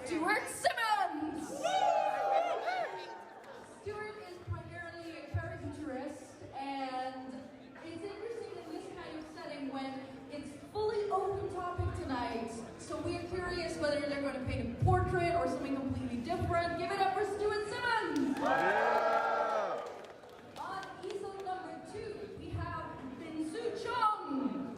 Stuart Simmons. Stuart is primarily a caricaturist, and it's interesting in this kind of setting when it's fully open topic tonight. So we're curious whether they're going to paint a portrait or something completely different. Give it up for Stuart Simmons. Yeah. On easel number 2, we have Bin-Su Chung.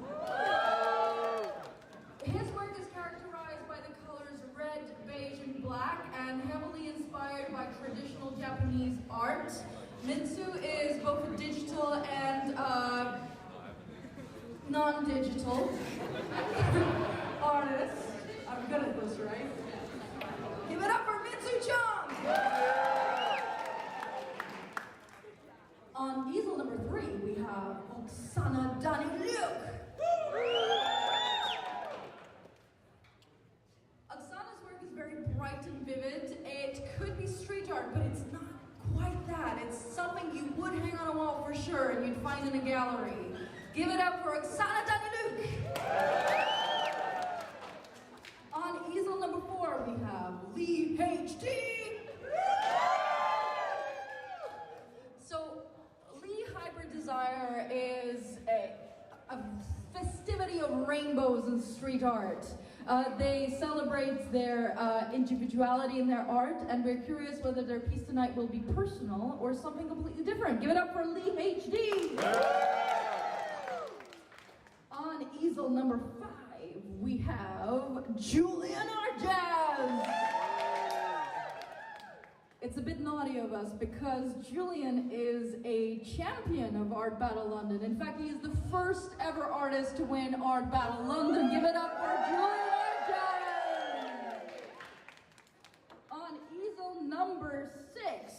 His work is characterized by the colors red, beige, and black, and heavily inspired by traditional Japanese art. Min-Su is both a digital and non-digital artist. I'm good at this, right? Give it up for Min-Su Chung! On easel number 3, we have Oksana Daniluk. Oksana's work is very bright and vivid. It could be street art, but it's not quite that. It's something you would hang on a wall for sure and you'd find in a gallery. Give it up for Oksana Daniluk. On easel number 4, we have Lee HD. So, Lee Hybrid Desire is a festivity of rainbows in street art. They celebrate their individuality in their art, and we're curious whether their piece tonight will be personal or something completely different. Give it up for Lee HD! On easel number 5, we have Julian Arjaz! It's a bit naughty of us because Julian is a champion of Art Battle London. In fact, he is the first ever artist to win Art Battle London. Give it up for Julian Arjaz! On easel number 6,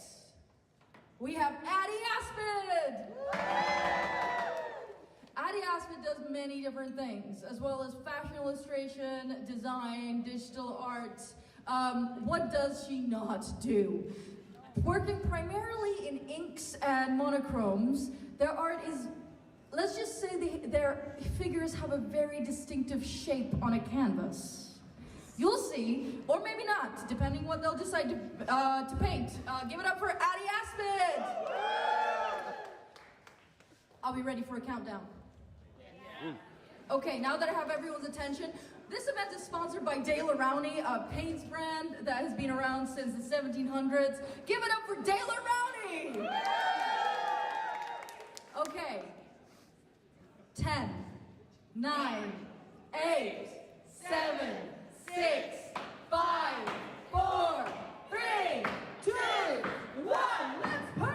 we have Addie Aspid! Addie Aspid does many different things, as well as fashion illustration, design, digital art. What does she not do? Working primarily in inks and monochromes, their art is, let's just say their figures have a very distinctive shape on a canvas. You'll see, or maybe not, depending what they'll decide to paint. Give it up for Addie Aspid! I'll be ready for a countdown. Okay, now that I have everyone's attention, this event is sponsored by De La Rowney, a paints brand that has been around since the 1700s. Give it up for De La Rowney! Okay. 10, 9, 8, 7, 6, 5, 4, 3, 2, 1, let's paint!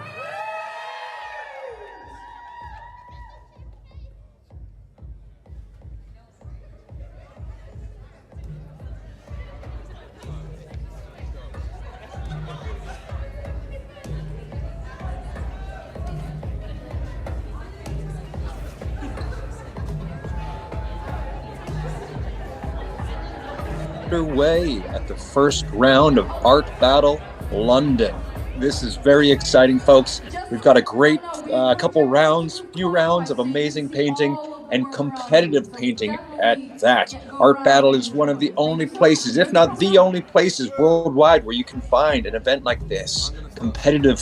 Underway at the first round of Art Battle London. This is very exciting, folks. We've got a great few rounds of amazing painting and competitive painting at that. Art Battle is one of the only places, if not the only places worldwide where you can find an event like this. Competitive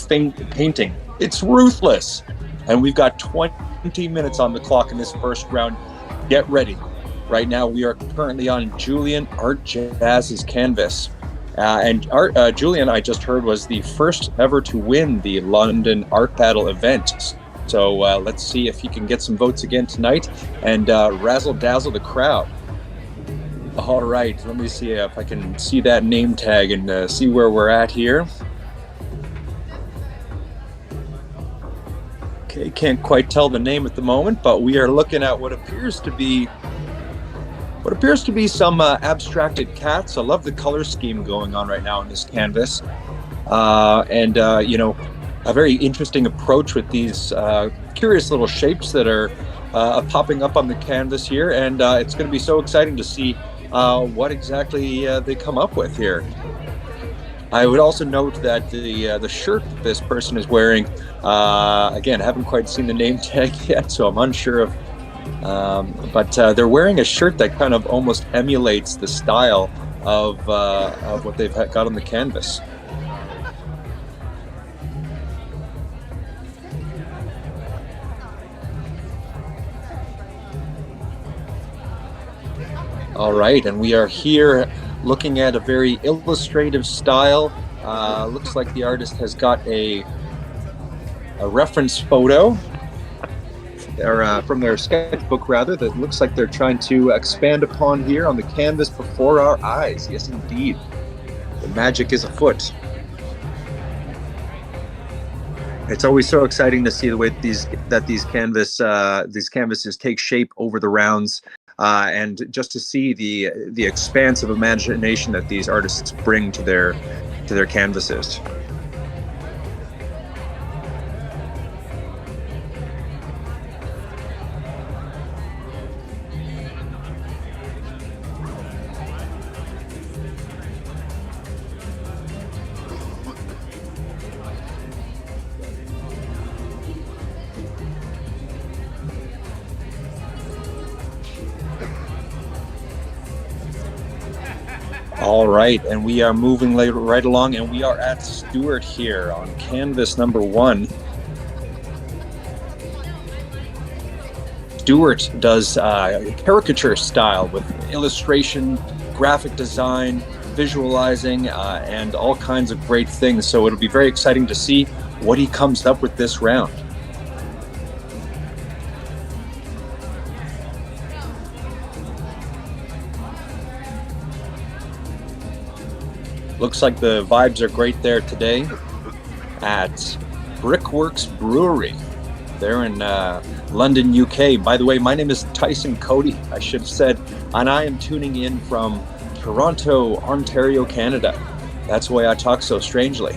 painting. It's ruthless. And we've got 20 minutes on the clock in this first round. Get ready. Right now, we are currently on Julian Arjaz's canvas. Julian, I just heard, was the first ever to win the London Art Battle event. So let's see if he can get some votes again tonight and razzle-dazzle the crowd. All right, let me see if I can see that name tag and see where we're at here. Okay, can't quite tell the name at the moment, but we are looking at what appears to be some abstracted cats. I love the color scheme going on right now on this canvas. A very interesting approach with these curious little shapes that are popping up on the canvas here. And it's going to be so exciting to see what exactly they come up with here. I would also note that the shirt this person is wearing, again, I haven't quite seen the name tag yet, so I'm unsure of. But they're wearing a shirt that kind of almost emulates the style of what they've got on the canvas. All right, and we are here looking at a very illustrative style. Looks like the artist has got a reference photo from their sketchbook, rather, that looks like they're trying to expand upon here on the canvas before our eyes. Yes, indeed. The magic is afoot. It's always so exciting to see the way these canvases take shape over the rounds, and just to see the expansive imagination that these artists bring to their canvases. All right, and we are moving right along, and we are at Stuart here on canvas number 1. Stuart does caricature style with illustration, graphic design, visualizing, and all kinds of great things. So it'll be very exciting to see what he comes up with this round. Looks like the vibes are great there today at Brickworks Brewery. They're in London, UK. By the way, my name is Tyson Cody, I should have said, and I am tuning in from Toronto, Ontario, Canada. That's why I talk so strangely.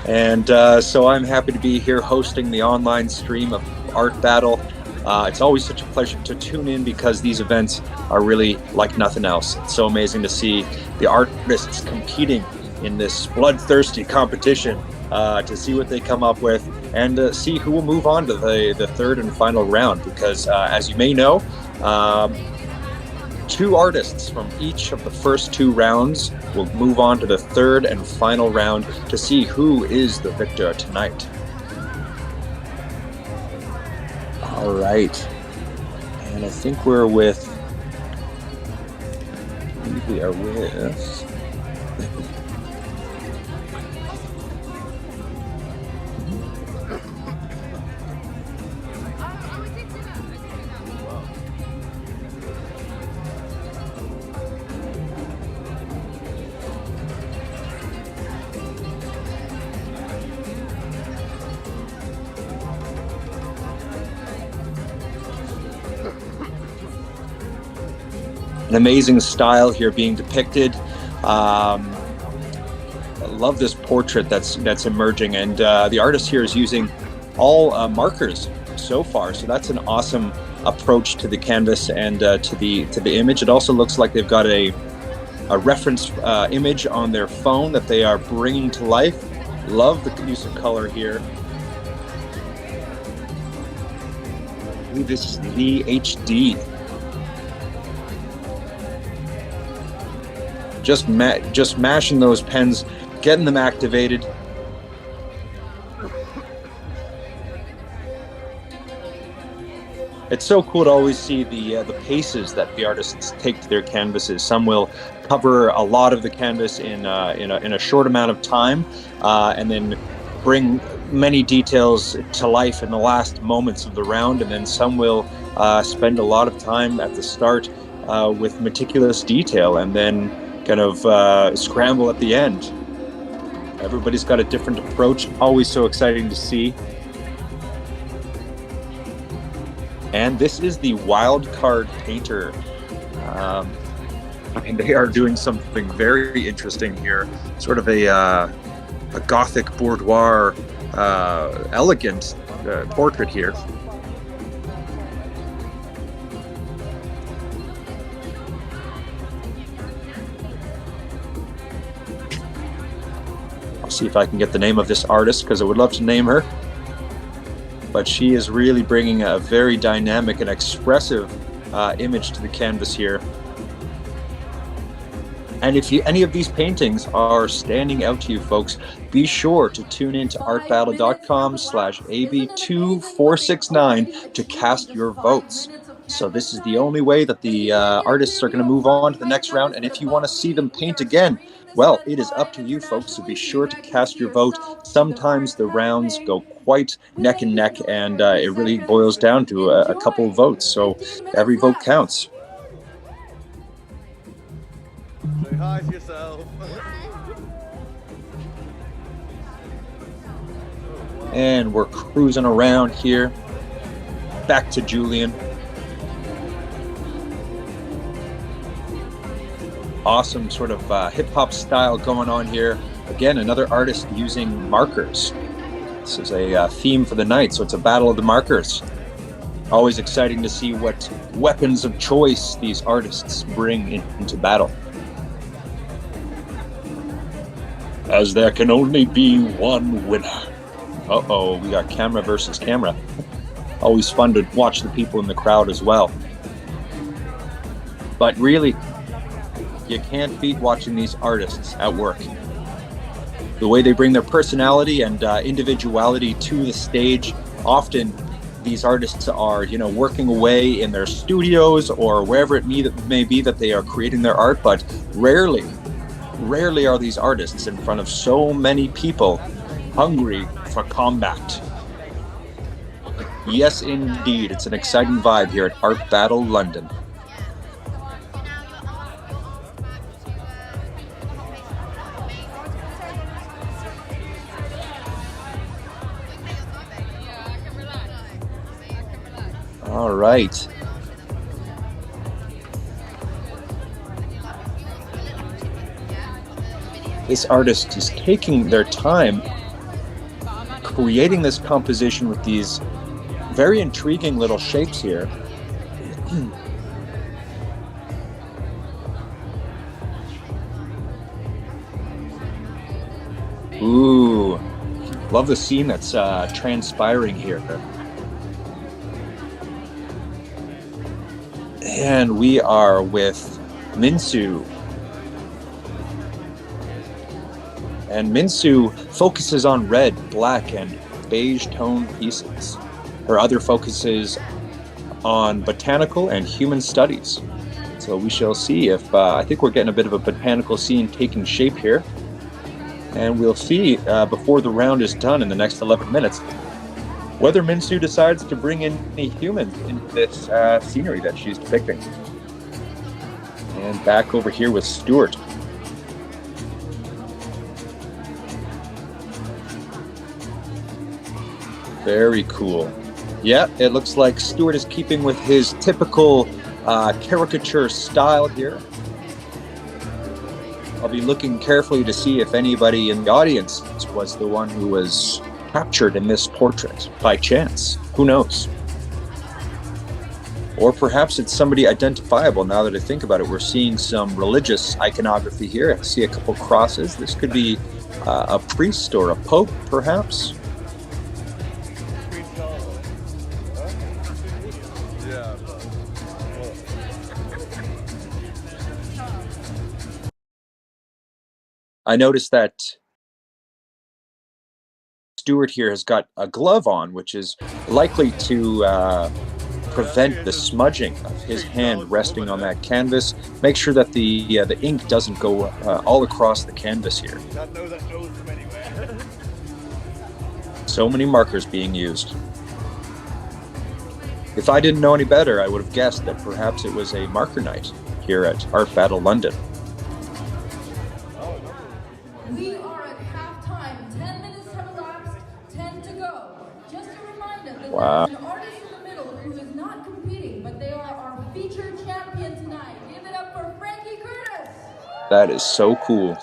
And so I'm happy to be here hosting the online stream of Art Battle. It's always such a pleasure to tune in because these events are really like nothing else. It's so amazing to see the artists competing in this bloodthirsty competition, to see what they come up with and see who will move on to the third and final round, because as you may know, 2 artists from each of the first 2 rounds will move on to the third and final round to see who is the victor tonight. All right, and I think we are with an amazing style here being depicted. I love this portrait that's emerging, and the artist here is using all markers so far. So that's an awesome approach to the canvas and to the image. It also looks like they've got a reference image on their phone that they are bringing to life. Love the use of color here. I believe this is VHD. Just mashing those pens, getting them activated. It's so cool to always see the paces that the artists take to their canvases. Some will cover a lot of the canvas in a short amount of time, and then bring many details to life in the last moments of the round. And then some will spend a lot of time at the start with meticulous detail, and then kind of scramble at the end. Everybody's got a different approach, always so exciting to see. And this is the Wild Card Painter. And they are doing something very interesting here, sort of a Gothic boudoir, elegant portrait here. See if I can get the name of this artist, because I would love to name her, but she is really bringing a very dynamic and expressive image to the canvas here. And if any of these paintings are standing out to you, folks, be sure to tune in to artbattle.com/AB2469 to cast your votes. So this is the only way that the artists are going to move on to the next round. And if you want to see them paint again, well, it is up to you, folks. So be sure to cast your vote. Sometimes the rounds go quite neck and neck, and it really boils down to a couple of votes. So every vote counts. Say hi to yourself. And we're cruising around here. Back to Julian. Awesome sort of hip-hop style going on here. Again, another artist using markers. This is a theme for the night, so it's a battle of the markers. Always exciting to see what weapons of choice these artists bring into battle. As there can only be one winner. Uh-oh, we got camera versus camera. Always fun to watch the people in the crowd as well. But really, you can't beat watching these artists at work. The way they bring their personality and individuality to the stage. Often these artists are, working away in their studios or wherever it may be that they are creating their art, but rarely are these artists in front of so many people hungry for combat. Yes, indeed. It's an exciting vibe here at Art Battle London. All right. This artist is taking their time creating this composition with these very intriguing little shapes here. Ooh, love the scene that's transpiring here. And we are with Minsu. And Minsu focuses on red, black, and beige tone pieces. Her other focuses on botanical and human studies. So we shall see if, I think we're getting a bit of a botanical scene taking shape here. And we'll see before the round is done in the next 11 minutes, whether Minsu decides to bring in any humans into this scenery that she's depicting. And back over here with Stuart. Very cool. Yeah, it looks like Stuart is keeping with his typical caricature style here. I'll be looking carefully to see if anybody in the audience was the one who was captured in this portrait by chance. Who knows? Or perhaps it's somebody identifiable. Now that I think about it, we're seeing some religious iconography here. I see a couple crosses. This could be a priest or a pope, perhaps. I noticed that Stuart here has got a glove on, which is likely to prevent the smudging of his hand resting on that canvas. Make sure that the ink doesn't go all across the canvas here. So many markers being used. If I didn't know any better, I would have guessed that perhaps it was a marker night here at Art Battle London. We are at halftime. 10 minutes have elapsed, 10 to go. Just a reminder that Wow. there's an artist in the middle who is not competing, but they are our featured champion tonight. Give it up for Frankie Curtis. That is so cool.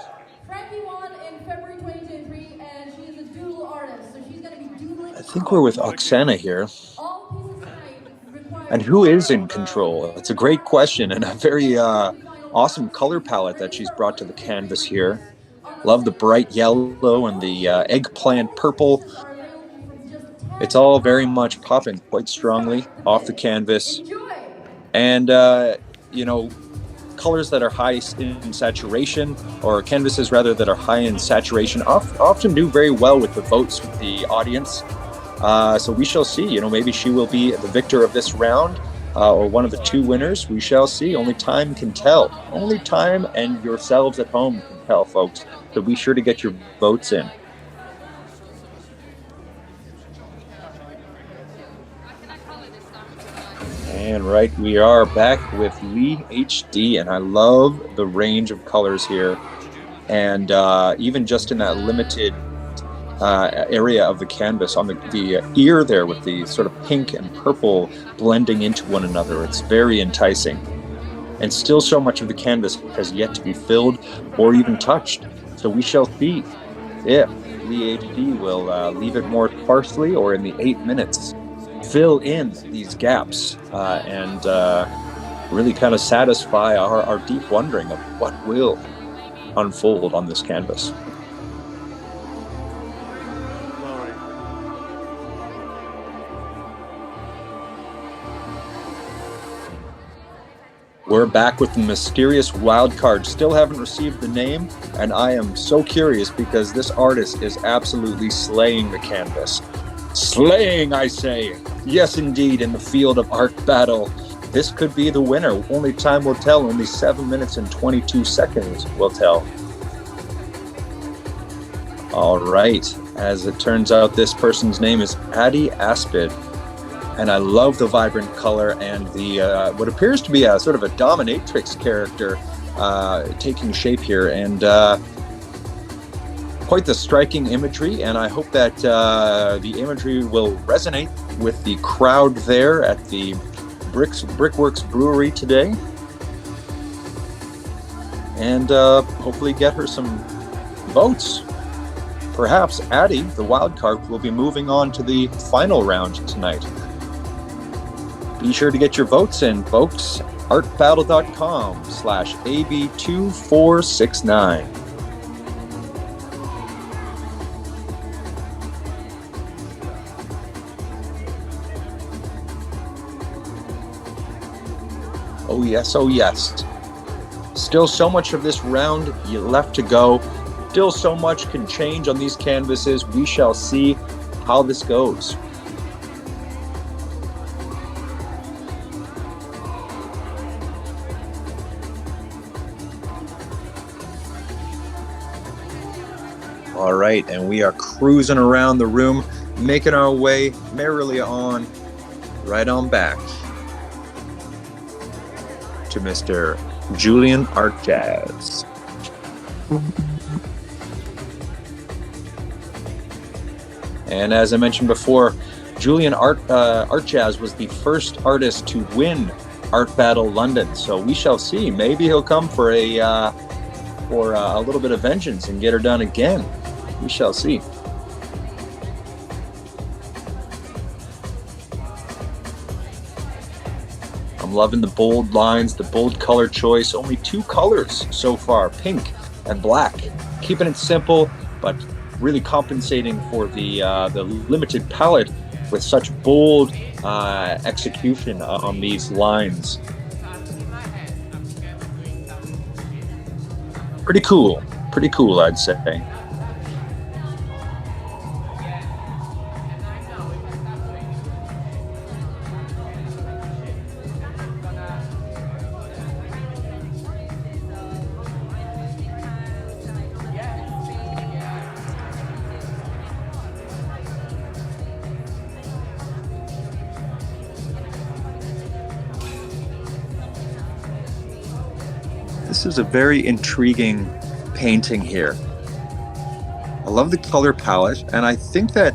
Frankie won in February 2023, and she is a doodle artist, so she's going to be doodling. I think we're with Oksana here. All pieces tonight require. And who is in control? It's a great question and a very awesome color palette that she's brought to the canvas here. Love the bright yellow and the eggplant purple. It's all very much popping quite strongly off the canvas. Enjoy. And, colors that are high in saturation, or canvases rather that are high in saturation, often do very well with the votes of the audience. So we shall see. You know, maybe she will be the victor of this round, or one of the two winners. We shall see. Only time can tell. Only time and yourselves at home can tell, folks. So be sure to get your votes in. And right, we are back with Lead HD, and I love the range of colors here. And even just in that limited area of the canvas, on the ear there with the sort of pink and purple blending into one another, it's very enticing. And still so much of the canvas has yet to be filled or even touched. So we shall see if Lead HD will leave it more sparsely, or in the 8 minutes fill in these gaps and really kind of satisfy our deep wondering of what will unfold on this canvas. We're back with the mysterious wild card. Still haven't received the name, and I am so curious because this artist is absolutely slaying the canvas. Slaying, I say. Yes, indeed, in the field of art battle. This could be the winner. Only time will tell. Only 7 minutes and 22 seconds will tell. All right. As it turns out, this person's name is Addie Aspid. And I love the vibrant color and the what appears to be a sort of a dominatrix character taking shape here. And quite the striking imagery, and I hope that the imagery will resonate with the crowd there at the Brickworks Brewery today, and hopefully get her some votes. Perhaps Addie, the wild card, will be moving on to the final round tonight. Be sure to get your votes in, folks. artbattle.com/AB2469. Oh yes, oh yes. Still so much of this round left to go. Still so much can change on these canvases. We shall see how this goes. All right, and we are cruising around the room, making our way merrily on, right on back to Mr. Julian Art Jazz. And as I mentioned before, Julian Art Jazz was the first artist to win Art Battle London. So we shall see. Maybe he'll come for a little bit of vengeance and get her done again. We shall see. I'm loving the bold lines, the bold color choice. Only 2 colors so far, pink and black. Keeping it simple, but really compensating for the limited palette with such bold execution on these lines. Pretty cool, I'd say. This is a very intriguing painting here. I love the color palette, and I think that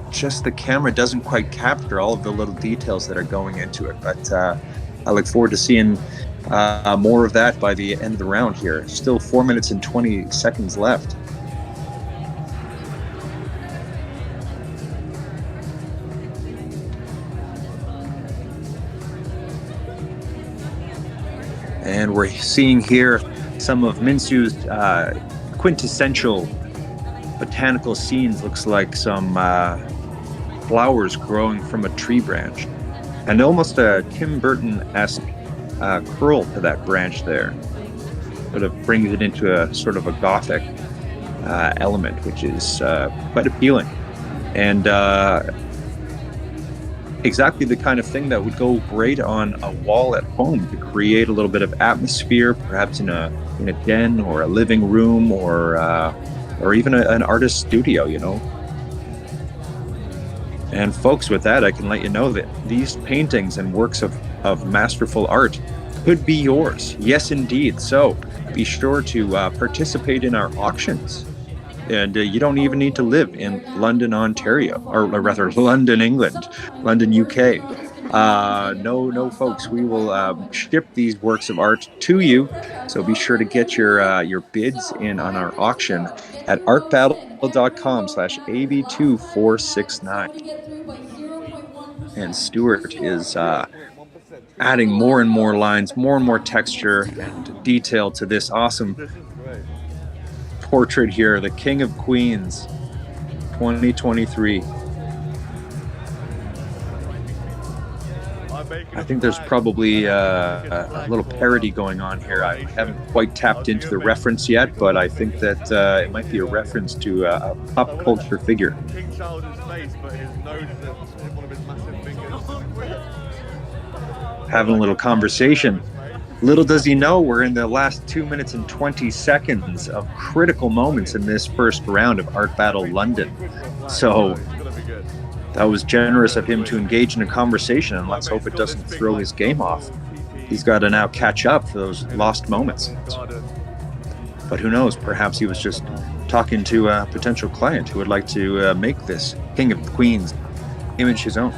just the camera doesn't quite capture all of the little details that are going into it, but I look forward to seeing more of that by the end of the round here. Still 4 minutes and 20 seconds left. And we're seeing here some of Minsu's quintessential botanical scenes. Looks like some flowers growing from a tree branch, and almost a Tim Burton-esque curl to that branch there. Sort of brings it into a sort of a Gothic element, which is quite appealing. And exactly the kind of thing that would go great on a wall at home to create a little bit of atmosphere, perhaps in a den or a living room, or even an artist's studio, you know. And folks, with that, I can let you know that these paintings and works of masterful art could be yours. Yes, indeed. So be sure to participate in our auctions. And you don't even need to live in London, Ontario, or rather London, England, London, UK. No, folks, we will ship these works of art to you. So be sure to get your bids in on our auction at artbattle.com/AB2469. And Stuart is adding more and more lines, more and more texture and detail to this awesome portrait here, the King of Queens 2023. I think there's probably a little parody going on here. I haven't quite tapped into the reference yet, but I think that it might be a reference to a pop culture figure. King Charles's face, but his nose is in one of his massive fingers. Having a little conversation. Little does he know, we're in the last 2 minutes and 20 seconds of critical moments in this first round of Art Battle London. So that was generous of him to engage in a conversation, and let's hope it doesn't throw his game off. He's got to now catch up for those lost moments. But who knows, perhaps he was just talking to a potential client who would like to make this King of Queens image his own.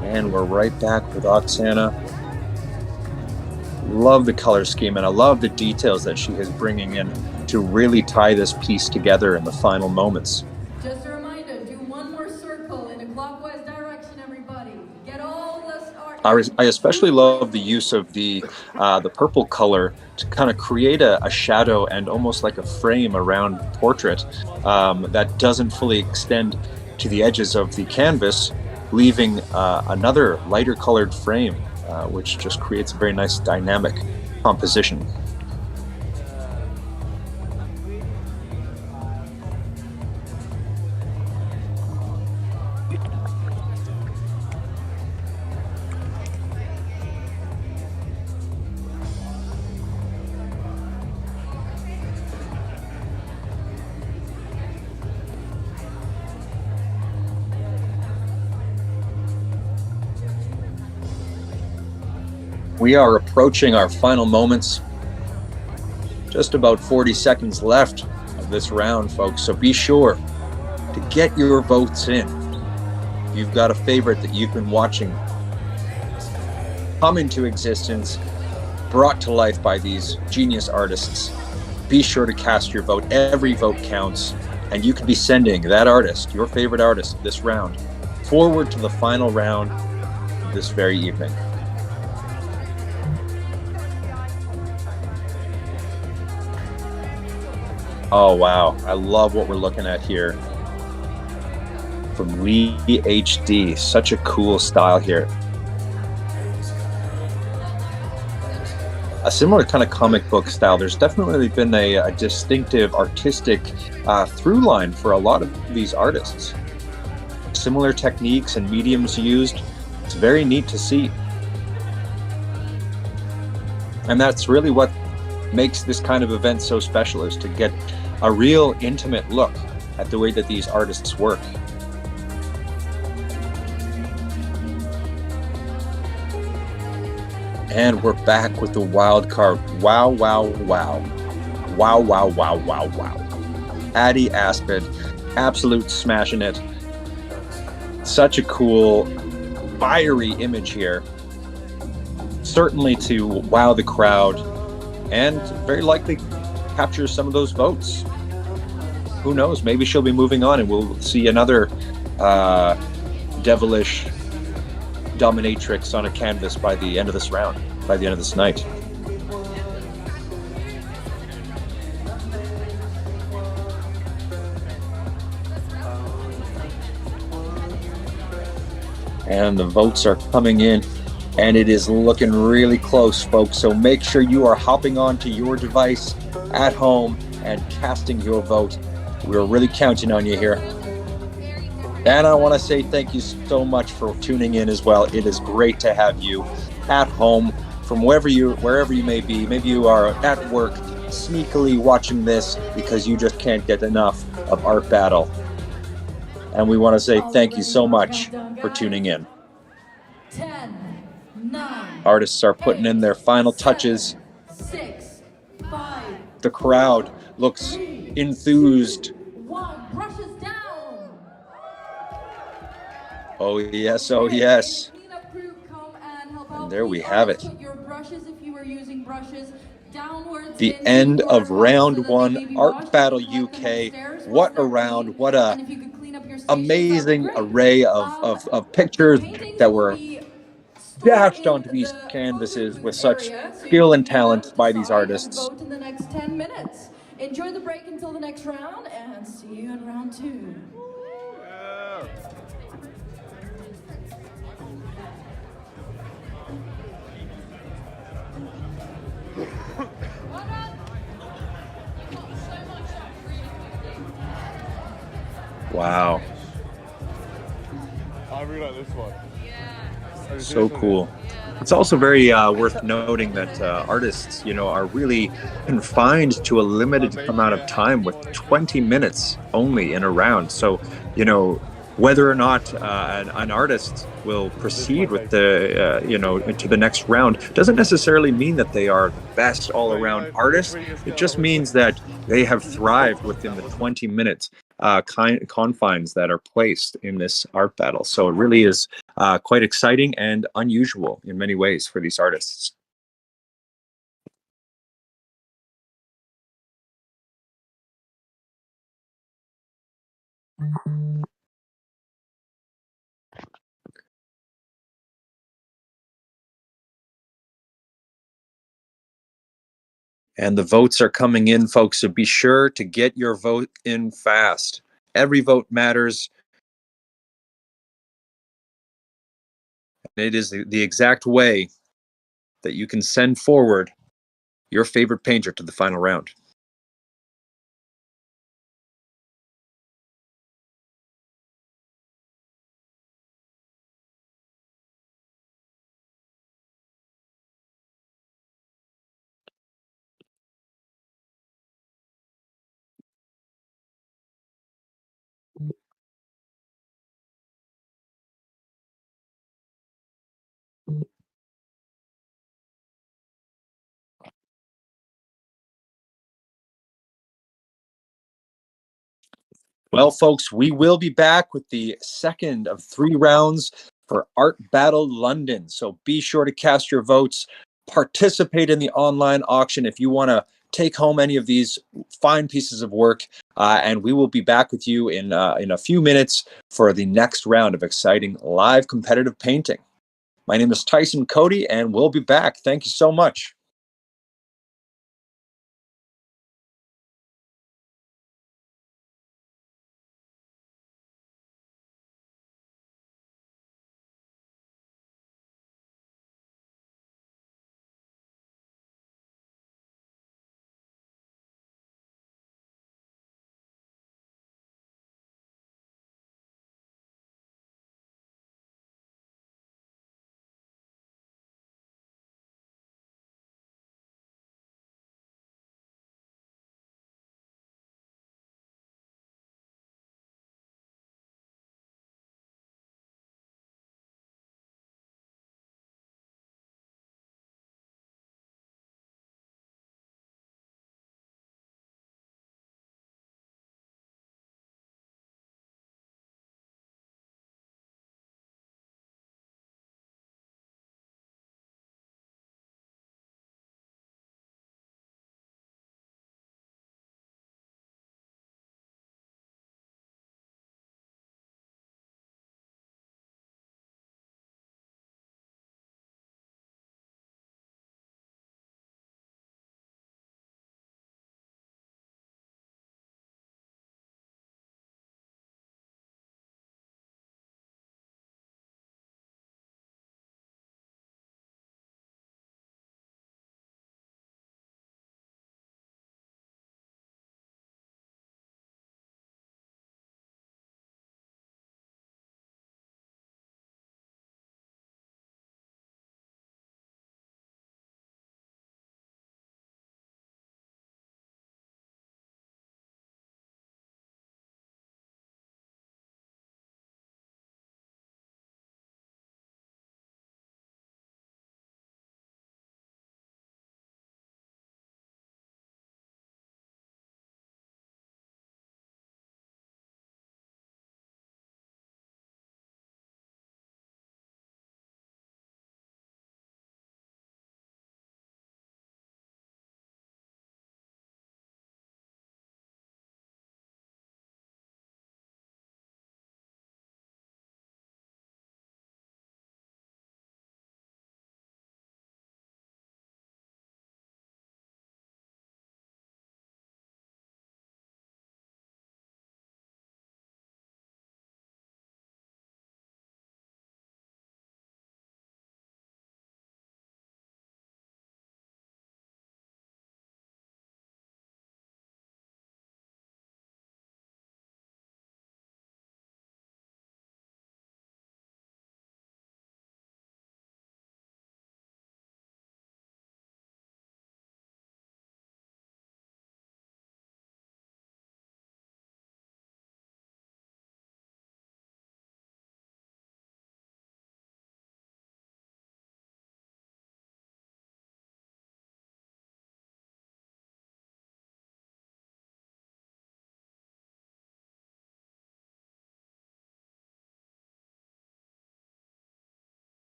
And we're right back with Oksana. Love the color scheme, and I love the details that she is bringing in to really tie this piece together in the final moments. Just a reminder, do one more circle in a clockwise direction, everybody. Get all this art. I especially love the use of the purple color to kind of create a shadow and almost like a frame around the portrait that doesn't fully extend to the edges of the canvas, leaving another lighter colored frame, which just creates a very nice dynamic composition. We are approaching our final moments. Just about 40 seconds left of this round, folks. So be sure to get your votes in. If you've got a favorite that you've been watching come into existence, brought to life by these genius artists, be sure to cast your vote. Every vote counts, and you could be sending that artist, your favorite artist of this round, forward to the final round this very evening. Oh, wow. I love what we're looking at here. From Lee HD. Such a cool style here. A similar kind of comic book style. There's definitely been a distinctive artistic through line for a lot of these artists. Similar techniques and mediums used. It's very neat to see. And that's really what makes this kind of event so special, is to get a real intimate look at the way that these artists work. And we're back with the wild card. Wow, wow, wow. Wow, wow, wow, wow, wow. Addie Aspid, absolute smashing it. Such a cool, fiery image here. Certainly to wow the crowd, and very likely capture some of those votes. Who knows, maybe she'll be moving on and we'll see another uh, devilish dominatrix on a canvas by the end of this round, by the end of this night. And the votes are coming in, and it is looking really close, folks. So make sure you are hopping onto your device at home and casting your vote. We're really counting on you here. And I want to say thank you so much for tuning in as well. It is great to have you at home from wherever you may be. Maybe you are at work sneakily watching this because you just can't get enough of Art Battle. And we want to say thank you so much for tuning in. 10, 9, Artists are putting in their final 7, touches. 6, 5, The crowd 4, looks 3, enthused. 2, 1. Brushes down. Oh yes, oh yes. Cleanup crew, come and help And out. there we Please have always it. put your brushes, if you were using brushes, downwards The into end your of cups round so that they one, may be Art washed. You Battle can collect them UK. upstairs What once a they're round, clean. what a And if you could clean up your stations, that would be amazing great. array of The pictures paintings that will were be stored dashed in onto these the photo canvases with booth such area, so you skill can and view them, talent by these decide, and artists. vote in the next 10 minutes. Enjoy the break until the next round, and see you in round 2. Wow. I really like this one. Yeah. So cool. It's also very worth noting that artists, are really confined to a limited amount of time with 20 minutes only in a round. So, whether or not an artist will proceed with to the next round doesn't necessarily mean that they are the best all around artist. It just means that they have thrived within the 20 minutes confines that are placed in this art battle. So it really is quite exciting and unusual in many ways for these artists. And the votes are coming in, folks, so be sure to get your vote in fast. Every vote matters. It is the exact way that you can send forward your favorite painter to the final round. Well, folks, we will be back with the second of 3 rounds for Art Battle London. So be sure to cast your votes, participate in the online auction if you want to take home any of these fine pieces of work, and we will be back with you in a few minutes for the next round of exciting live competitive painting. My name is Tyson Cody, and we'll be back. Thank you so much.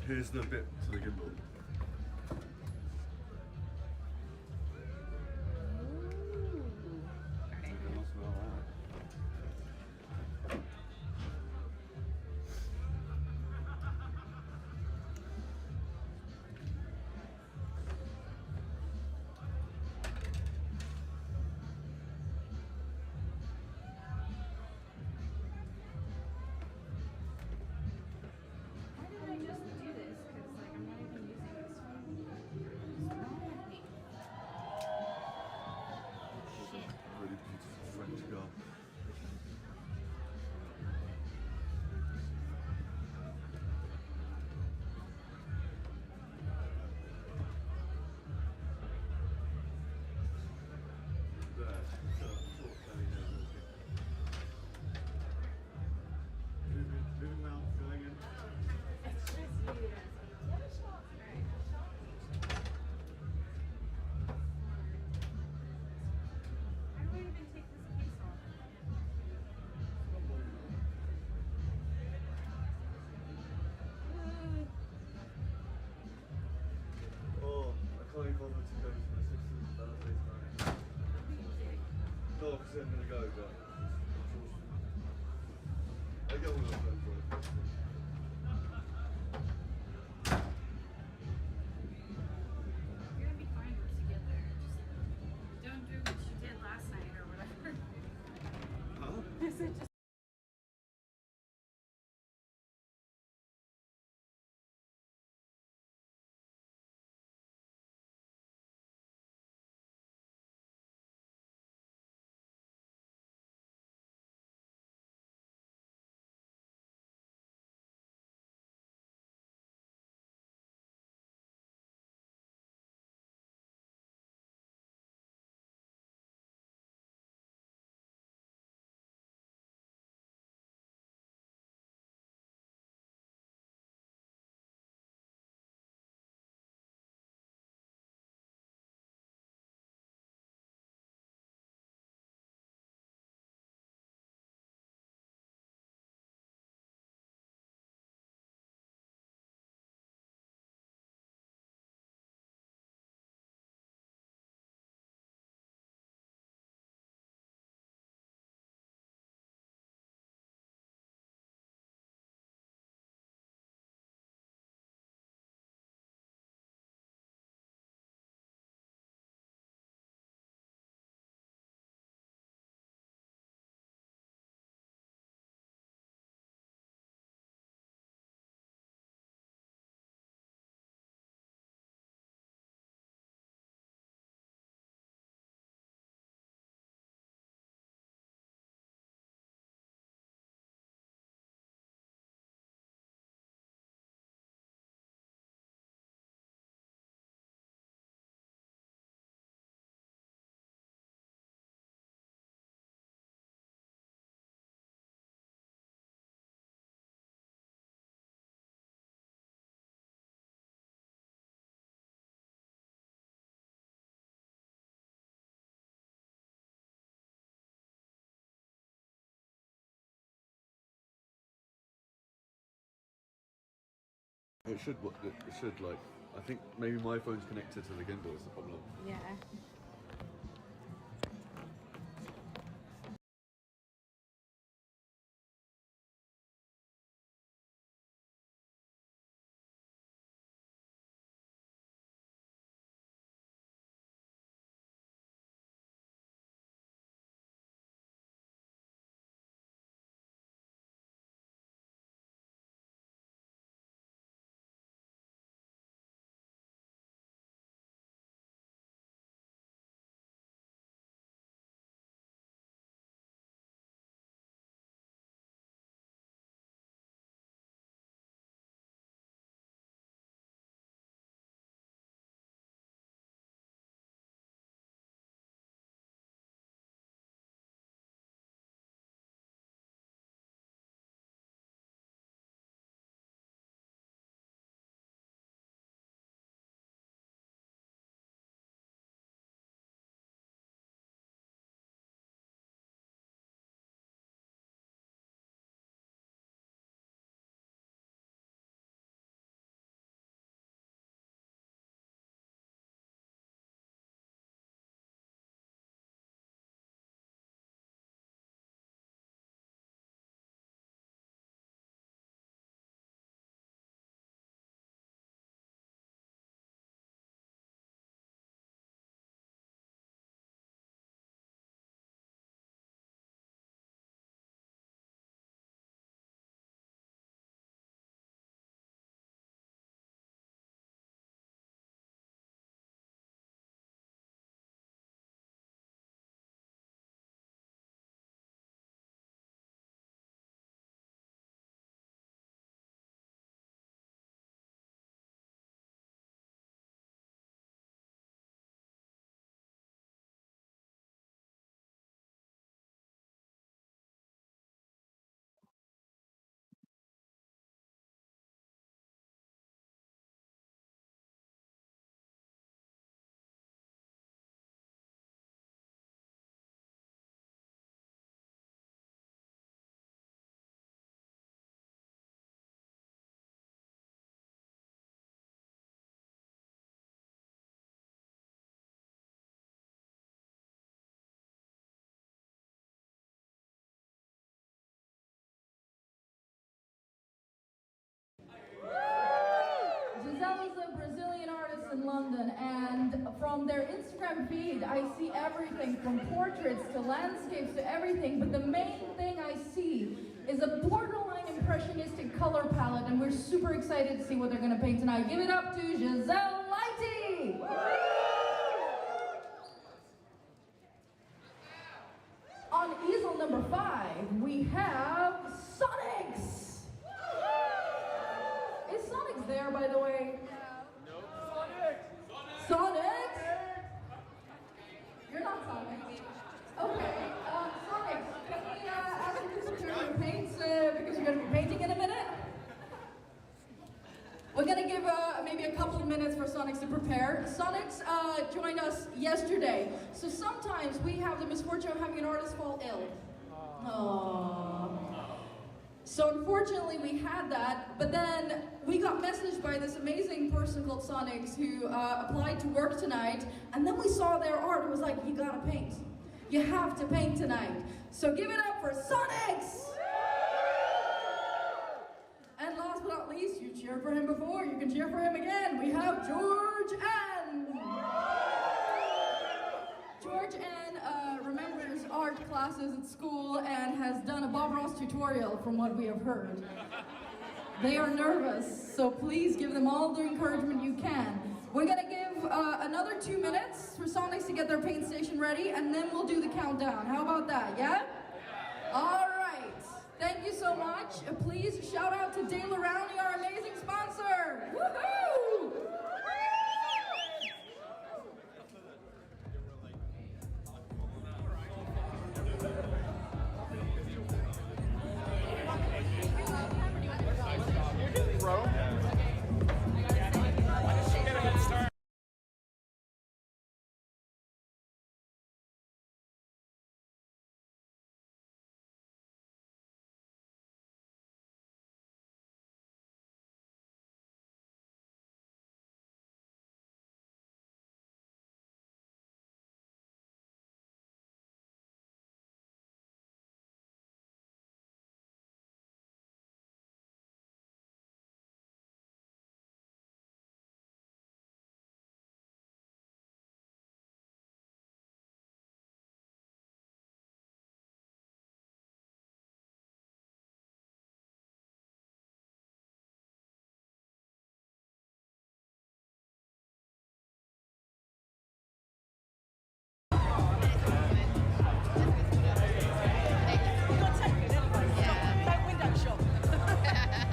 Here's the bit to the gimbal. Really beautiful French girl. Moving around, going in. Oh, I can't even bother to go to my sister's birthday tonight. No, obviously I'm gonna go, but I get all those friends on the birthday. You're gonna be fine once you get there. Just don't do what you did last night or whatever. Huh? I said just It should like, I think maybe my phone's connected to the gimbal is the problem. yeah. in London, and from their Instagram feed, I see everything from portraits to landscapes to everything, but the main thing I see is a borderline impressionistic color palette, and we're super excited to see what they're going to paint tonight. Give it up to Giselle Lighty! On easel number 5, we have Sonics! Is Sonics there, by the way? No. Sonics? You're not Sonics. Okay, Sonics, can we ask you to prepare your paints because you're going to be painting in a minute? We're going to give maybe a couple of minutes for Sonics to prepare. Sonics joined us yesterday, so sometimes we have the misfortune of having an artist fall ill. Aww. So unfortunately we had that, but then we got messaged by this amazing person called Sonics who applied to work tonight, and then we saw their art and was like, you gotta paint. You have to paint tonight. So give it up for Sonics! And last but not least, you cheered for him before, you can cheer for him again. We have George N. George N remembers art classes at school and has done a Bob Ross tutorial from what we have heard. They are nervous, so please give them all the encouragement you can. We're gonna give another 2 minutes for Sonics to get their paint station ready, and then we'll do the countdown. How about that, yeah? All right, thank you so much. Please shout out to De La Rowney, our amazing sponsor. Woohoo!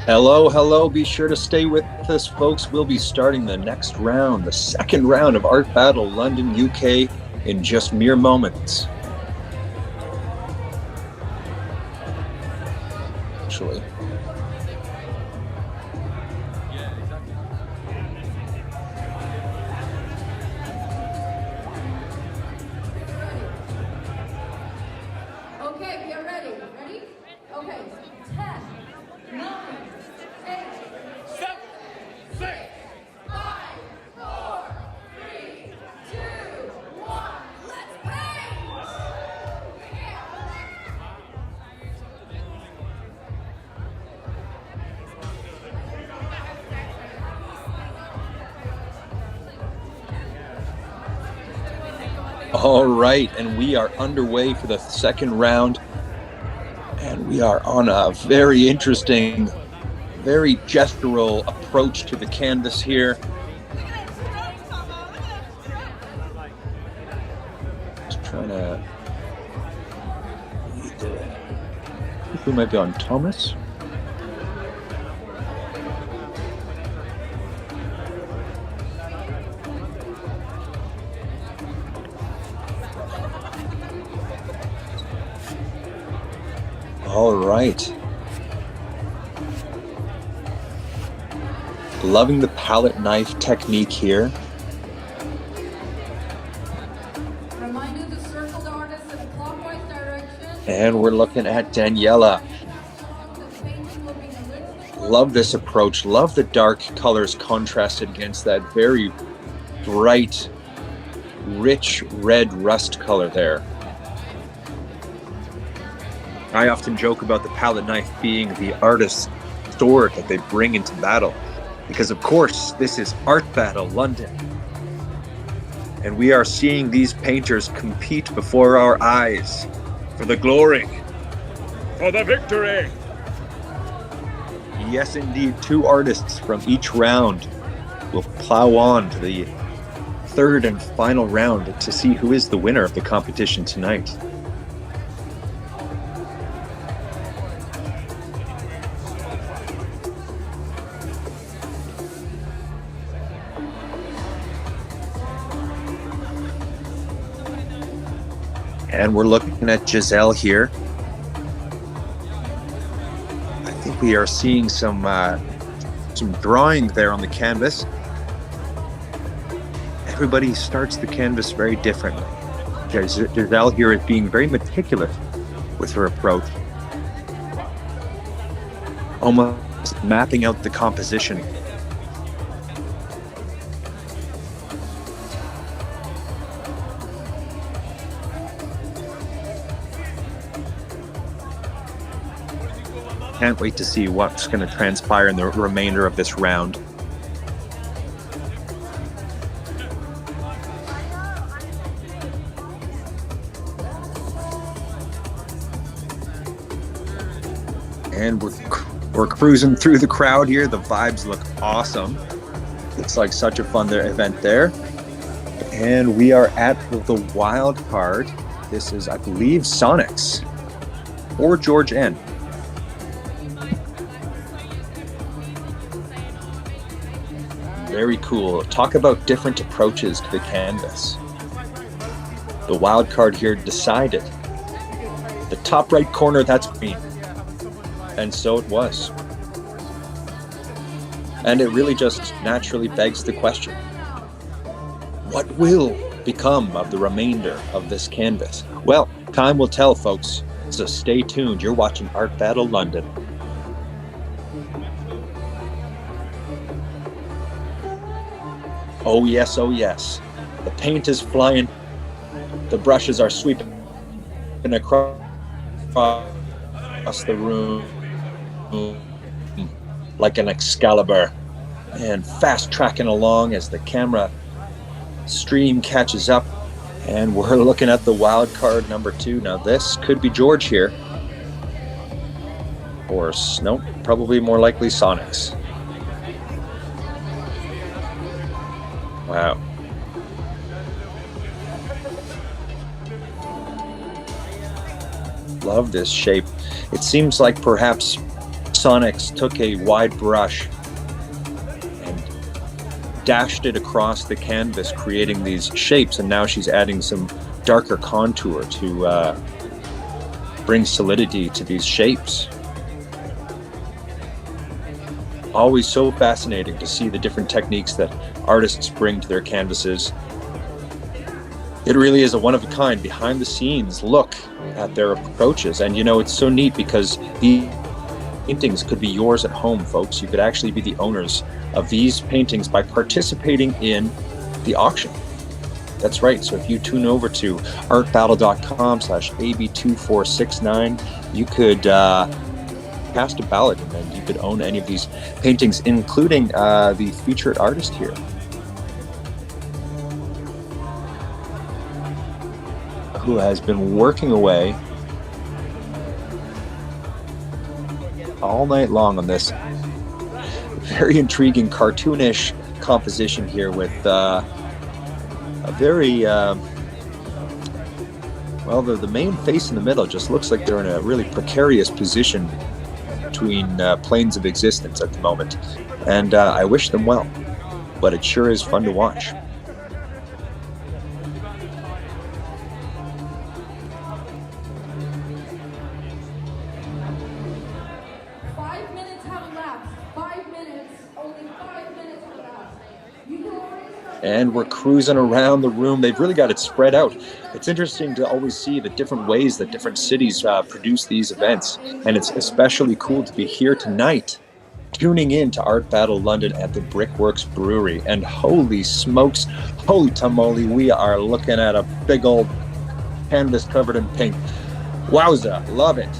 Hello, hello. Be sure to stay with us, folks. We'll be starting the next round, the second round of Art Battle London, UK, in just mere moments. Actually. Okay, we are ready. Ready? Okay. 10, 9, 8, 7, 6, 5, 4, 3, 2, 1. Let's paint! All right, and we are underway for the second round. And we are on a very interesting, very gestural approach to the canvas here. Just trying to... I think we might be on Thomas. All right. Loving the palette knife technique here. Reminder to circle the artist in a clockwise direction. And we're looking at Daniela. Love this approach. Love the dark colors contrasted against that very bright, rich red rust color there. I often joke about the palette knife being the artist's sword that they bring into battle. because of course this is Art Battle London. And we are seeing these painters compete before our eyes for the glory, for the victory. Yes, indeed, 2 artists from each round will plow on to the third and final round to see who is the winner of the competition tonight. And we're looking at Giselle here. I think we are seeing some drawing there on the canvas. Everybody starts the canvas very differently. Giselle here is being very meticulous with her approach, almost mapping out the composition. Can't wait to see what's going to transpire in the remainder of this round. And we're cruising through the crowd here. The vibes look awesome. Looks like such a fun event there. And we are at the wild card. This is, I believe, Sonics or George N. Very cool. Talk about different approaches to the canvas. The wild card here decided. The top right corner, that's green. And so it was. And it really just naturally begs the question, what will become of the remainder of this canvas? Well, time will tell, folks. So stay tuned. You're watching Art Battle London. Oh yes, oh yes. The paint is flying. The brushes are sweeping across the room like an Excalibur, and fast tracking along as the camera stream catches up. And we're looking at the wild card number 2. Now this could be George here, or no, probably more likely Sonics. Wow. Love this shape. It seems like perhaps Sonics took a wide brush and dashed it across the canvas, creating these shapes, and now she's adding some darker contour to bring solidity to these shapes. Always so fascinating to see the different techniques that artists bring to their canvases. It really is a one-of-a-kind, behind-the-scenes look at their approaches. And you know, it's so neat because the paintings could be yours at home, folks. You could actually be the owners of these paintings by participating in the auction. That's right. So if you tune over to artbattle.com/AB2469, you could cast a ballot and you could own any of these paintings, including the featured artist here. Who has been working away all night long on this very intriguing cartoonish composition here with a very well, the main face in the middle just looks like they're in a really precarious position between planes of existence at the moment, and I wish them well, but it sure is fun to watch. And we're cruising around the room. They've really got it spread out. It's interesting to always see the different ways that different cities produce these events. And it's especially cool to be here tonight, tuning in to Art Battle London at the Brickworks Brewery. And holy smokes, holy tamale, we are looking at a big old canvas covered in pink. Wowza, love it.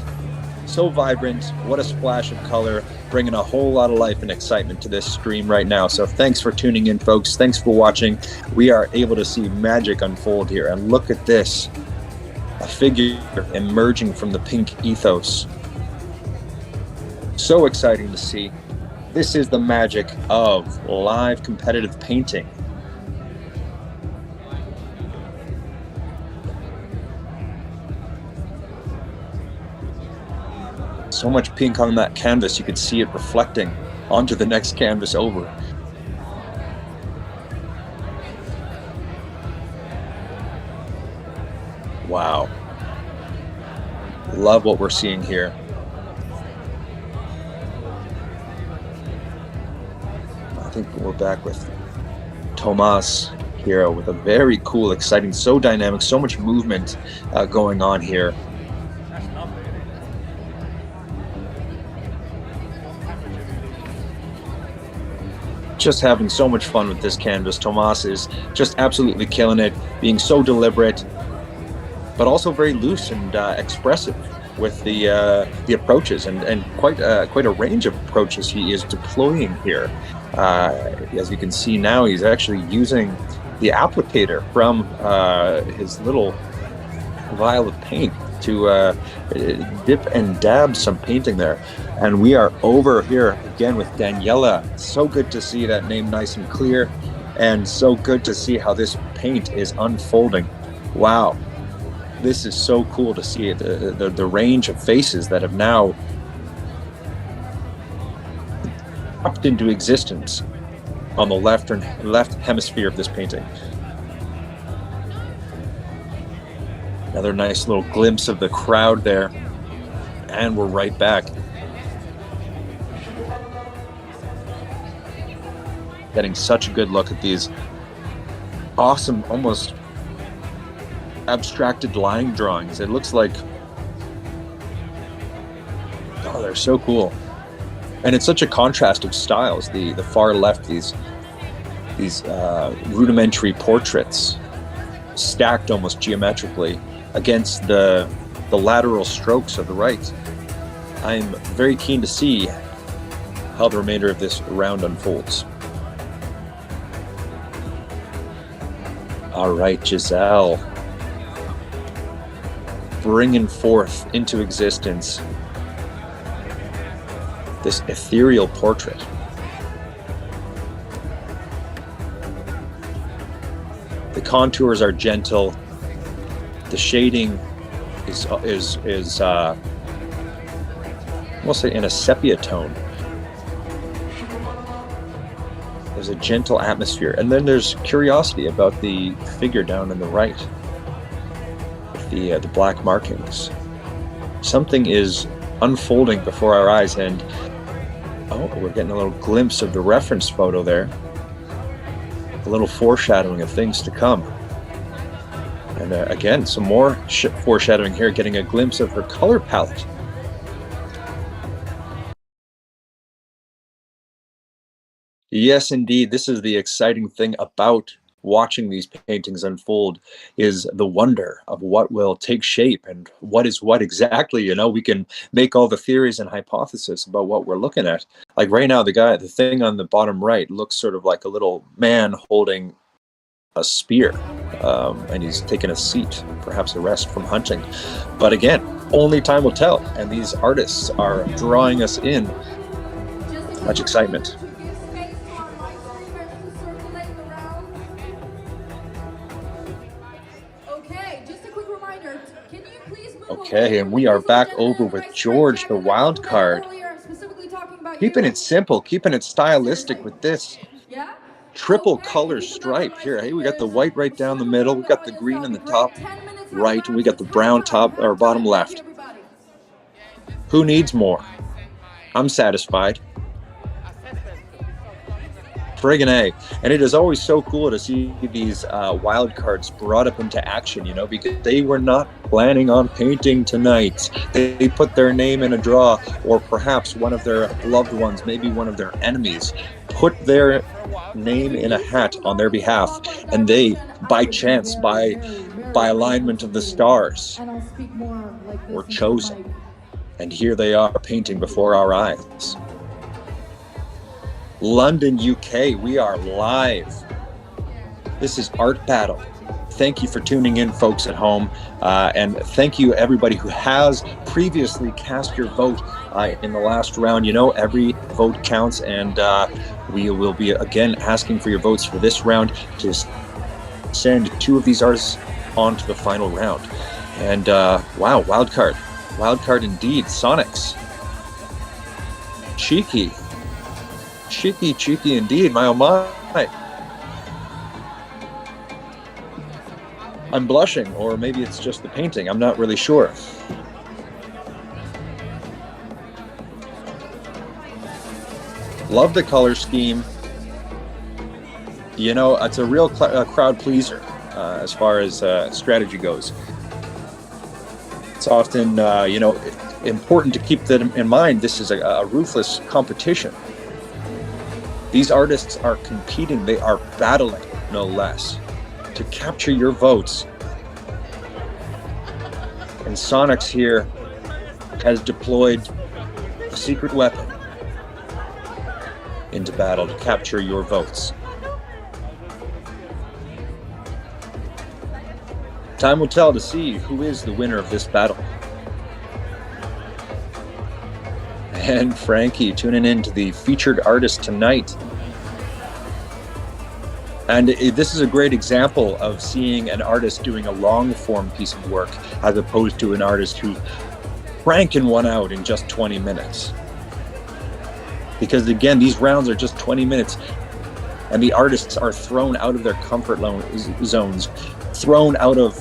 So vibrant, what a splash of color. bringing a whole lot of life and excitement to this stream right now. So thanks for tuning in, folks. Thanks for watching. We are able to see magic unfold here. And look at this, a figure emerging from the pink ethos. So exciting to see. This is the magic of live competitive painting. So much pink on that canvas, you could see it reflecting onto the next canvas over. Wow. Love what we're seeing here. I think we're back with Tomas here with a very cool, exciting, so dynamic, so much movement going on here. Just having so much fun with this canvas. Tomas is just absolutely killing it, being so deliberate, but also very loose and expressive with the approaches, and quite a range of approaches he is deploying here. As you can see now, he's actually using the applicator from his little vial of paint to dip and dab some painting there. And we are over here again with Daniela. So good to see that name nice and clear, and so good to see how this paint is unfolding. Wow, this is so cool to see the range of faces that have now popped into existence on the left hemisphere of this painting. Another nice little glimpse of the crowd there, and we're right back. Getting such a good look at these awesome, almost abstracted line drawings. It looks like, oh, they're so cool. And it's such a contrast of styles. The far left, these rudimentary portraits stacked almost geometrically against the lateral strokes of the right. I'm very keen to see how the remainder of this round unfolds. All right, Giselle, bringing forth into existence this ethereal portrait. The contours are gentle. The shading is we'll say in a sepia tone. There's a gentle atmosphere, and then there's curiosity about the figure down on the right, with the black markings. Something is unfolding before our eyes, and oh, we're getting a little glimpse of the reference photo there, a little foreshadowing of things to come. And again, some more foreshadowing here, getting a glimpse of her color palette. Yes, indeed. This is the exciting thing about watching these paintings unfold, is the wonder of what will take shape and what is what exactly. You know, we can make all the theories and hypotheses about what we're looking at. Like right now, the thing on the bottom right looks sort of like a little man holding a spear, and he's taken a seat, perhaps a rest from hunting. But again, only time will tell, and these artists are drawing us in. Much excitement. Okay, and we are back over with George, the wild card. Keeping it simple, keeping it stylistic with this triple color stripe here. Hey, we got the white right down the middle, we got the green in the top right, and we got the brown top or bottom left. Who needs more? I'm satisfied. Friggin' A. And it is always so cool to see these wild cards brought up into action, you know, because they were not planning on painting tonight. They put their name in a draw, or perhaps one of their loved ones, maybe one of their enemies, put their name in a hat on their behalf, and they, by chance, by alignment of the stars, were chosen. And here they are painting before our eyes. London, UK. We are live. This is Art Battle. Thank you for tuning in, folks at home. And thank you, everybody who has previously cast your vote in the last round. You know, every vote counts, and we will be, again, asking for your votes for this round to send 2 of these artists on to the final round. And wow, wild card indeed. Sonics. Cheeky indeed. My oh my. I'm blushing, or maybe it's just the painting. I'm not really sure. Love the color scheme. You know, it's a real crowd pleaser as far as strategy goes. It's often, you know, important to keep that in mind. This is a ruthless competition. These artists are competing. They are battling, no less, to capture your votes. And Sonics here has deployed a secret weapon into battle to capture your votes. Time will tell to see who is the winner of this battle. And Frankie tuning in to the featured artist tonight. And this is a great example of seeing an artist doing a long form piece of work as opposed to an artist who's cranking one out in just 20 minutes. Because again, these rounds are just 20 minutes and the artists are thrown out of their comfort zones, thrown out of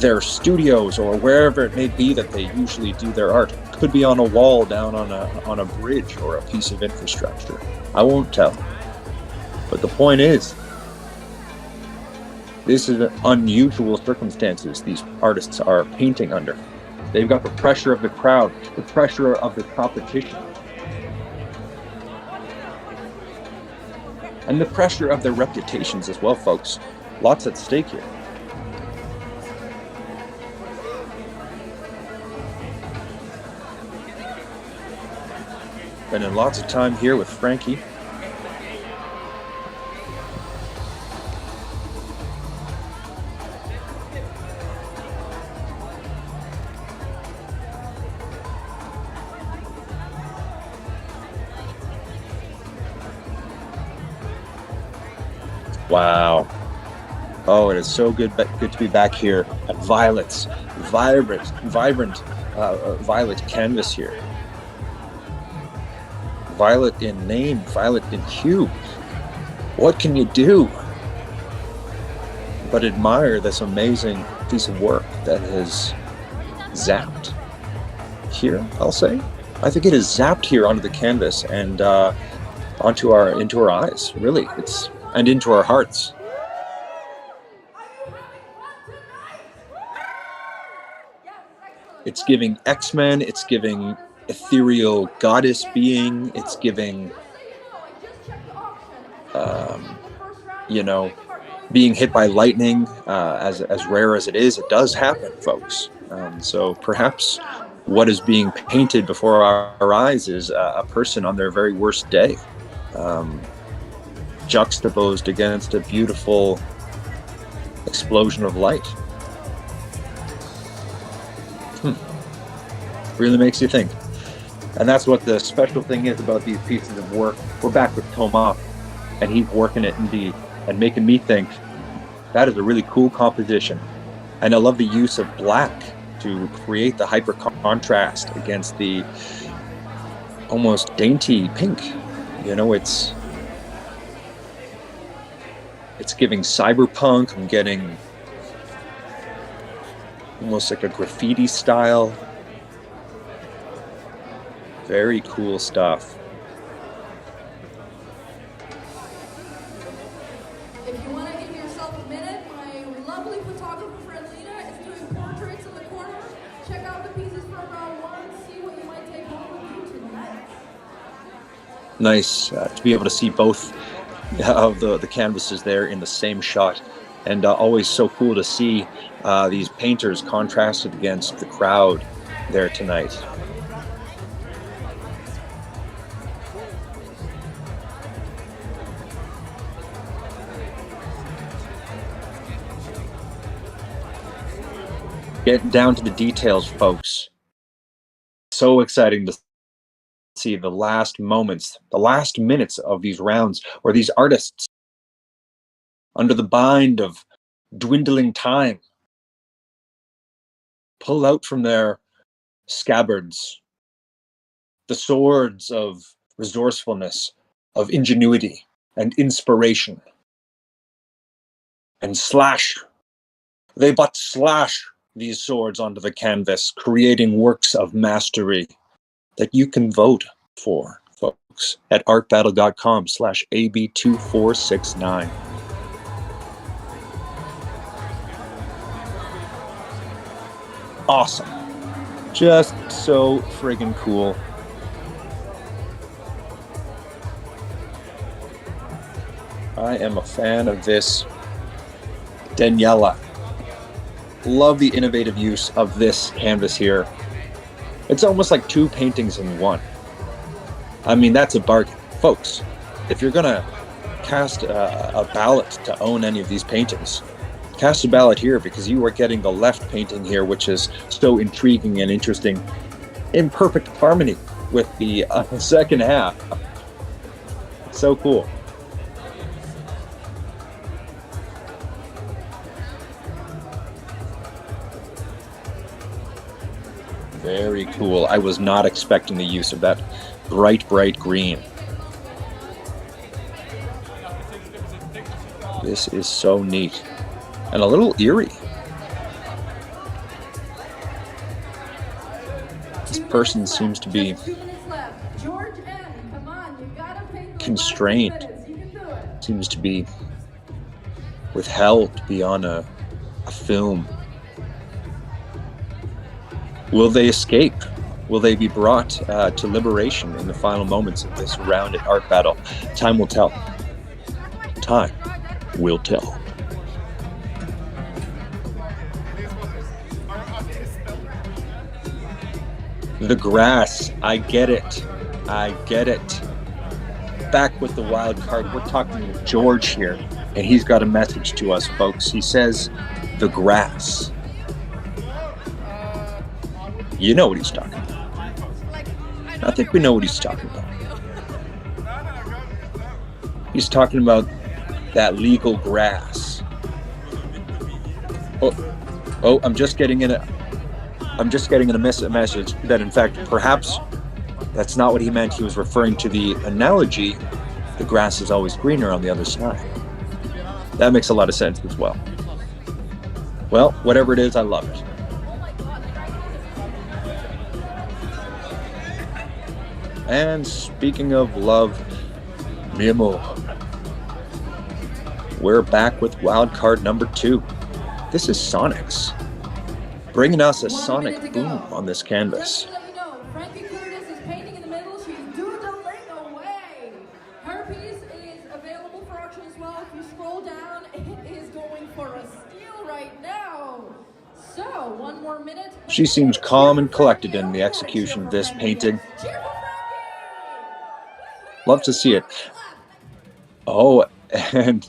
their studios or wherever it may be that they usually do their art. Could be on a wall down on a bridge or a piece of infrastructure. I won't tell. But the point is, this is unusual circumstances these artists are painting under. They've got the pressure of the crowd, the pressure of the competition, and the pressure of their reputations as well, folks. Lots at stake here. Spending lots of time here with Frankie. Wow. Oh, it is so good to be back here at Violet's vibrant violet canvas here. Violet in name, violet in hue. What can you do but admire this amazing piece of work that has zapped here, I'll say. I think it is zapped here onto the canvas and into our eyes, really. And into our hearts. It's giving X-Men, it's giving ethereal goddess being, it's giving, you know, being hit by lightning, as rare as it is, it does happen, folks. So perhaps what is being painted before our eyes is a person on their very worst day. Juxtaposed against a beautiful explosion of light. Really makes you think. And that's what the special thing is about these pieces of work. We're back with Thomas, and he's working it indeed, and making me think that is a really cool composition. And I love the use of black to create the hyper contrast against the almost dainty pink. You know, it's giving cyberpunk. I'm getting almost like a graffiti style. Very cool stuff. If you want to give yourself a minute, my lovely photographer friend Lena is doing portraits in the corner. Check out the pieces from round 1, see what you might take home with you tonight. Nice to be able to see both of the canvases there in the same shot, and always so cool to see these painters contrasted against the crowd there tonight. Getting down to the details, folks. So exciting to see the last moments, the last minutes of these rounds, where these artists, under the bind of dwindling time, pull out from their scabbards the swords of resourcefulness, of ingenuity and inspiration, and slash. They but slash these swords onto the canvas, creating works of mastery that you can vote for, folks, at artbattle.com/AB2469. Awesome. Just so friggin' cool. I am a fan of this Daniela. Love the innovative use of this canvas here. It's almost like two paintings in one. I mean, that's a bargain. Folks, if you're gonna cast a ballot to own any of these paintings, cast a ballot here, because you are getting the left painting here, which is so intriguing and interesting, in perfect harmony with the second half. So cool. Very cool. I was not expecting the use of that bright green. This is so neat. And a little eerie. This person seems to be constrained. Seems to be withheld beyond a film. Will they escape? Will they be brought to liberation in the final moments of this round at Art Battle? Time will tell. Time will tell. The grass. I get it. I get it. Back with the wild card. We're talking with George here, and he's got a message to us, folks. He says, the grass. You know what he's talking about. I think we know what he's talking about. He's talking about that legal grass. Oh, I'm just getting in a message that, in fact, perhaps that's not what he meant. He was referring to the analogy, the grass is always greener on the other side. That makes a lot of sense as well. Well, whatever it is, I love it. And speaking of love, mi amor, we're back with wildcard number 2. This is Sonics, bringing us a sonic boom on this canvas. Just to let you know, Frankie Curtis is painting in the middle. She's doodling away. Her piece is available for auction as well. If you scroll down, it is going for a steal right now. So, one more minute. She seems calm and collected in the execution of this painting. Love to see it. Oh, and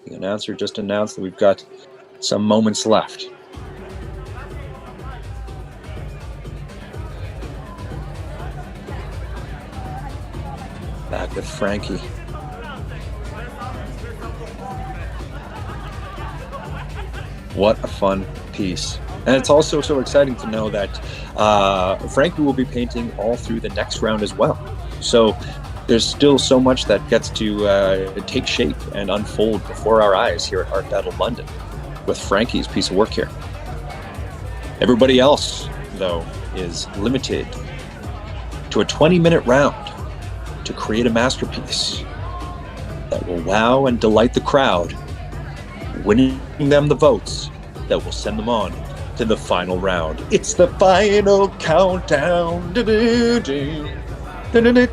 the announcer just announced that we've got some moments left. Back with Frankie. What a fun piece. And it's also so exciting to know that Frankie will be painting all through the next round as well. So there's still so much that gets to take shape and unfold before our eyes here at Art Battle London with Frankie's piece of work here. Everybody else, though, is limited to a 20-minute round to create a masterpiece that will wow and delight the crowd, winning them the votes that will send them on to the final round. It's the final countdown. Anyway,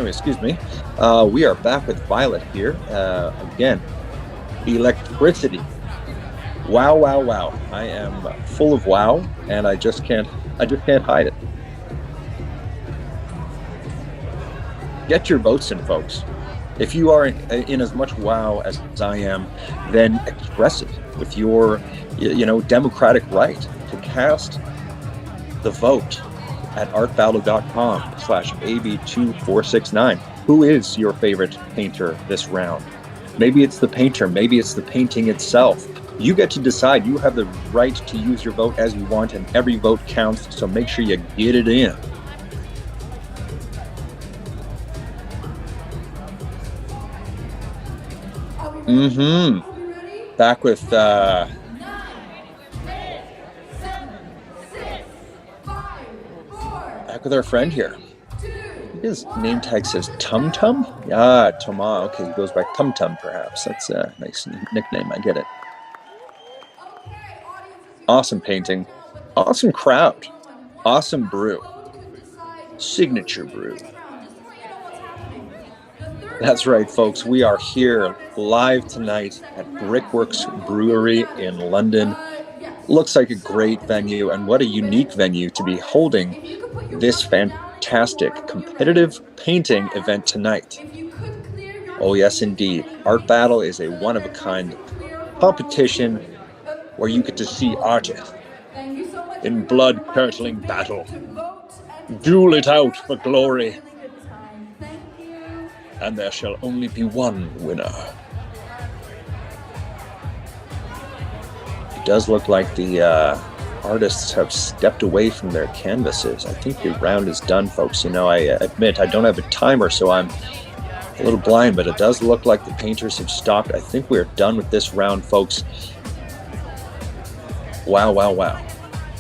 excuse me. We are back with Violet here. Again, electricity. Wow, wow, wow. I am full of wow, and I just can't hide it. Get your votes in, folks. If you are in as much wow as I am, then express it with your, democratic right to cast the vote at artbattle.com/AB2469. Who is your favorite painter this round? Maybe it's the painter, maybe it's the painting itself. You get to decide. You have the right to use your vote as you want, and every vote counts, so make sure you get it in. Mm-hmm. Back with our friend here. His name tag says Tum Tum. Ah, Toma. Okay, he goes by Tum Tum, perhaps. That's a nice nickname. I get it. Awesome painting. Awesome crowd. Awesome brew. Signature brew. That's right, folks. We are here live tonight at Brickworks Brewery in London. Looks like a great venue, and what a unique venue to be holding this fantastic competitive painting event tonight. Oh, yes, indeed. Art Battle is a one-of-a-kind competition where you get to see artists in blood-curdling battle. Duel it out for glory. And there shall only be one winner. It does look like the artists have stepped away from their canvases. I think the round is done, folks. I admit I don't have a timer, so I'm a little blind, but it does look like the painters have stopped. I think we're done with this round, folks. Wow, wow, wow.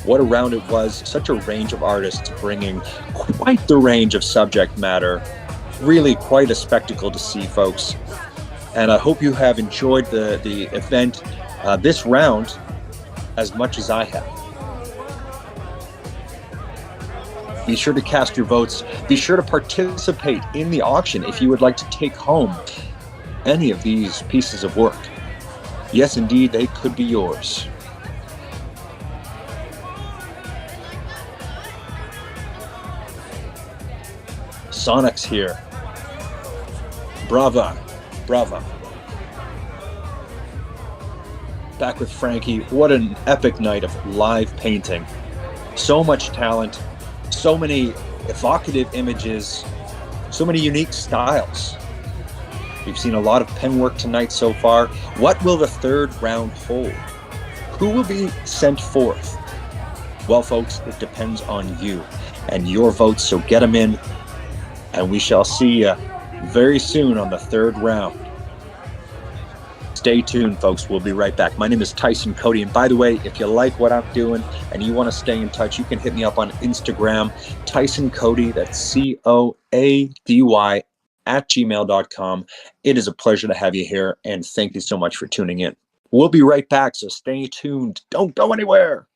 What a round it was. Such a range of artists bringing quite the range of subject matter. Really quite a spectacle to see, folks. And I hope you have enjoyed the event, this round, as much as I have. Be sure to cast your votes. Be sure to participate in the auction if you would like to take home any of these pieces of work. Yes, indeed, they could be yours. Sonic's here. Brava. Brava. Back with Frankie. What an epic night of live painting. So much talent. So many evocative images. So many unique styles. We've seen a lot of pen work tonight so far. What will the third round hold? Who will be sent forth? Well, folks, it depends on you and your votes, so get them in. And we shall see you very soon on the third round. Stay tuned, folks. We'll be right back. My name is Tyson Cody. And by the way, if you like what I'm doing and you want to stay in touch, you can hit me up on Instagram, Tyson Cody. That's COADY @gmail.com. It is a pleasure to have you here. And thank you so much for tuning in. We'll be right back. So stay tuned. Don't go anywhere.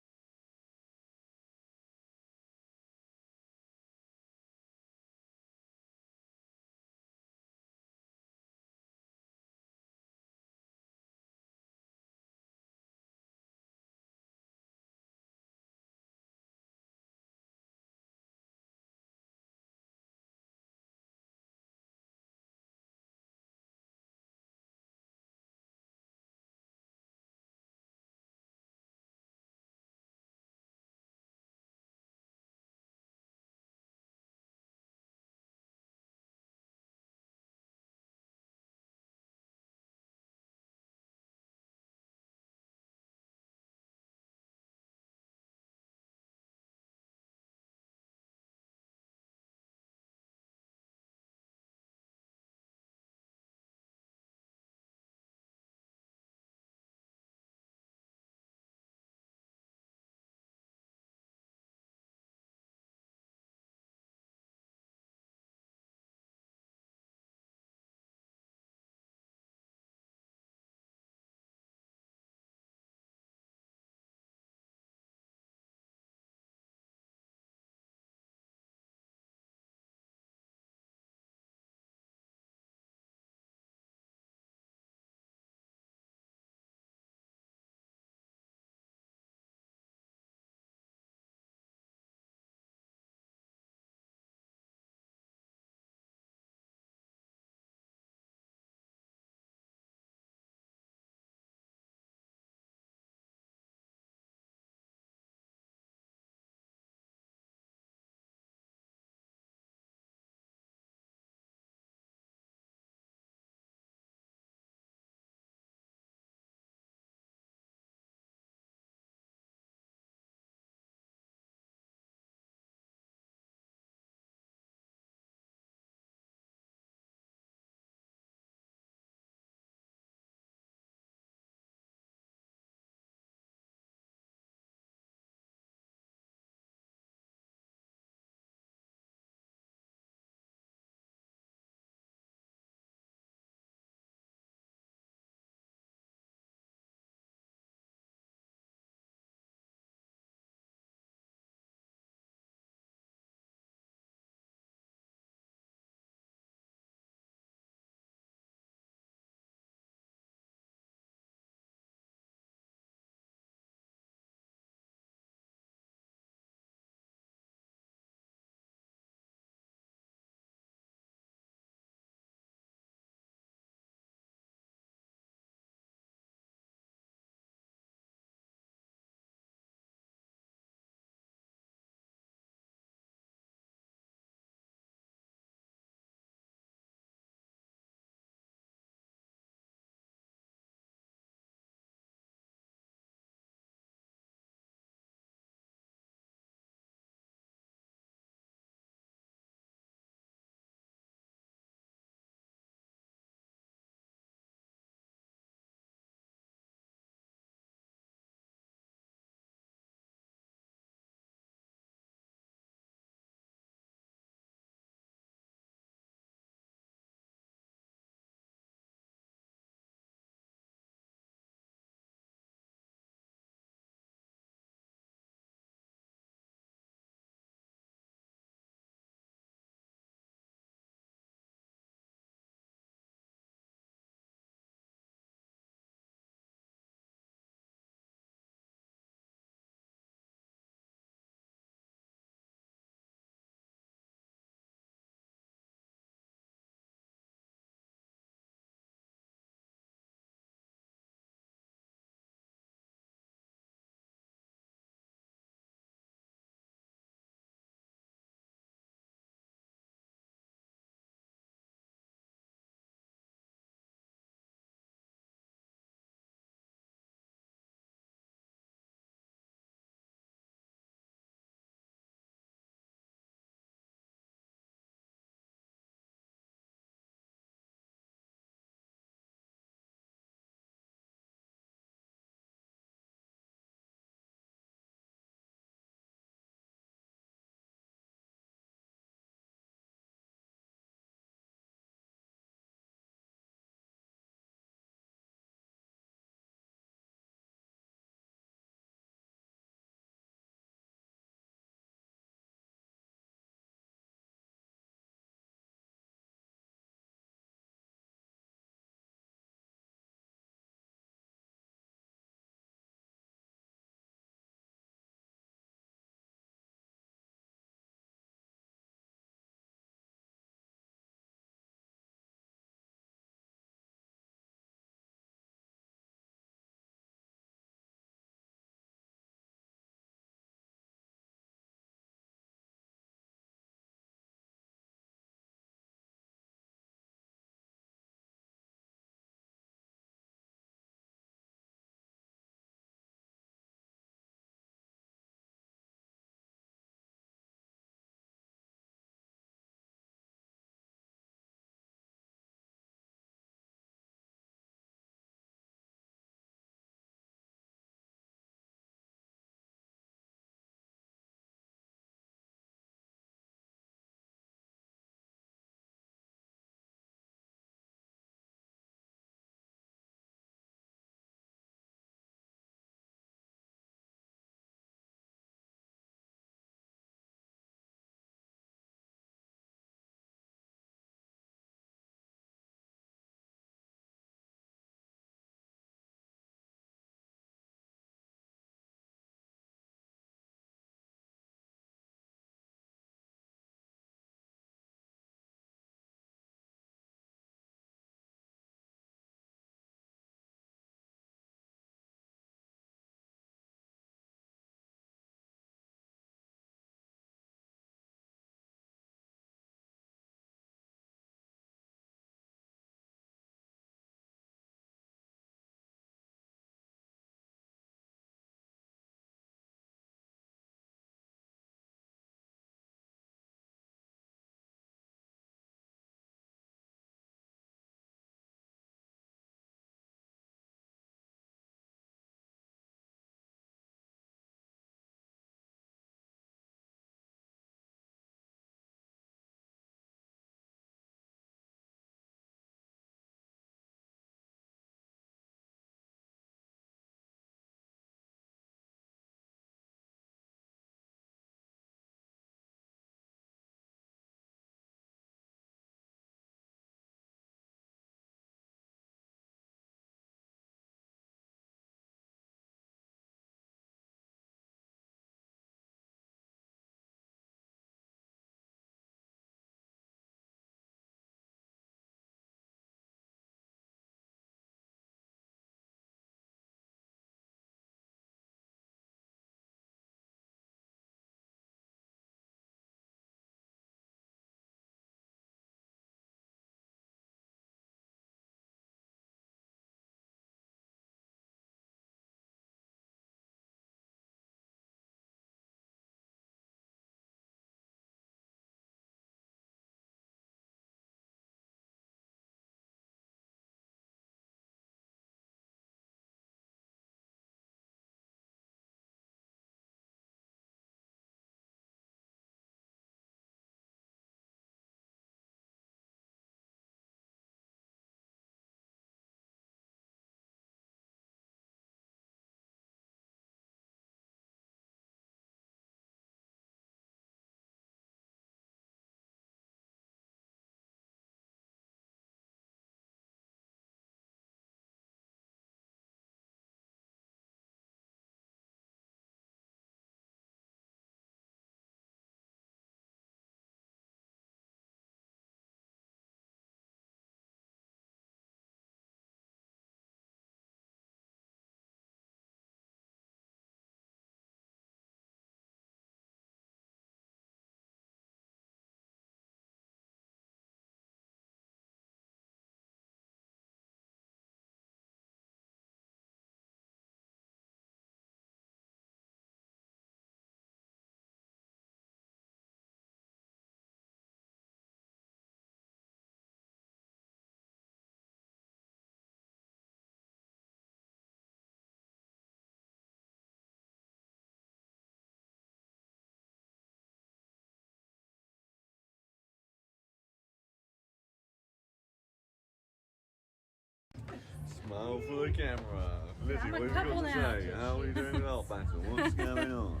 Smile for the camera. Lizzie, I'm a what have you couple got to now. say? How are we doing well, Battle? What's going on?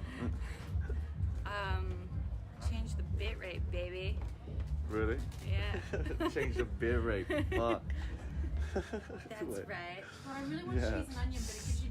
Change the bit rate, baby. Really? Yeah. Change the beer rate. Fuck. That's right. Well, I really want Yeah. cheese and onion, but it gives you.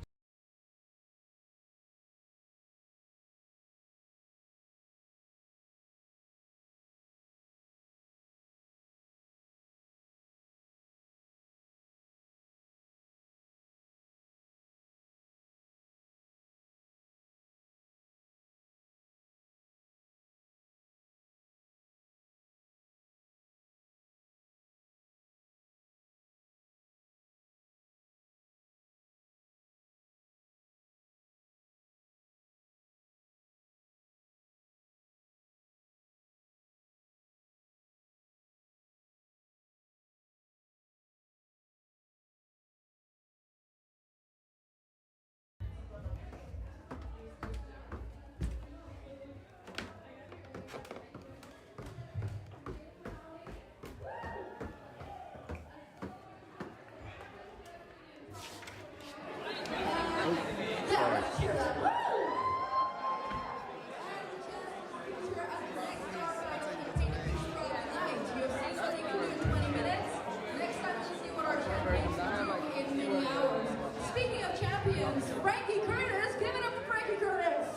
Speaking of champions, Frankie Curtis, give it up for Frankie Curtis.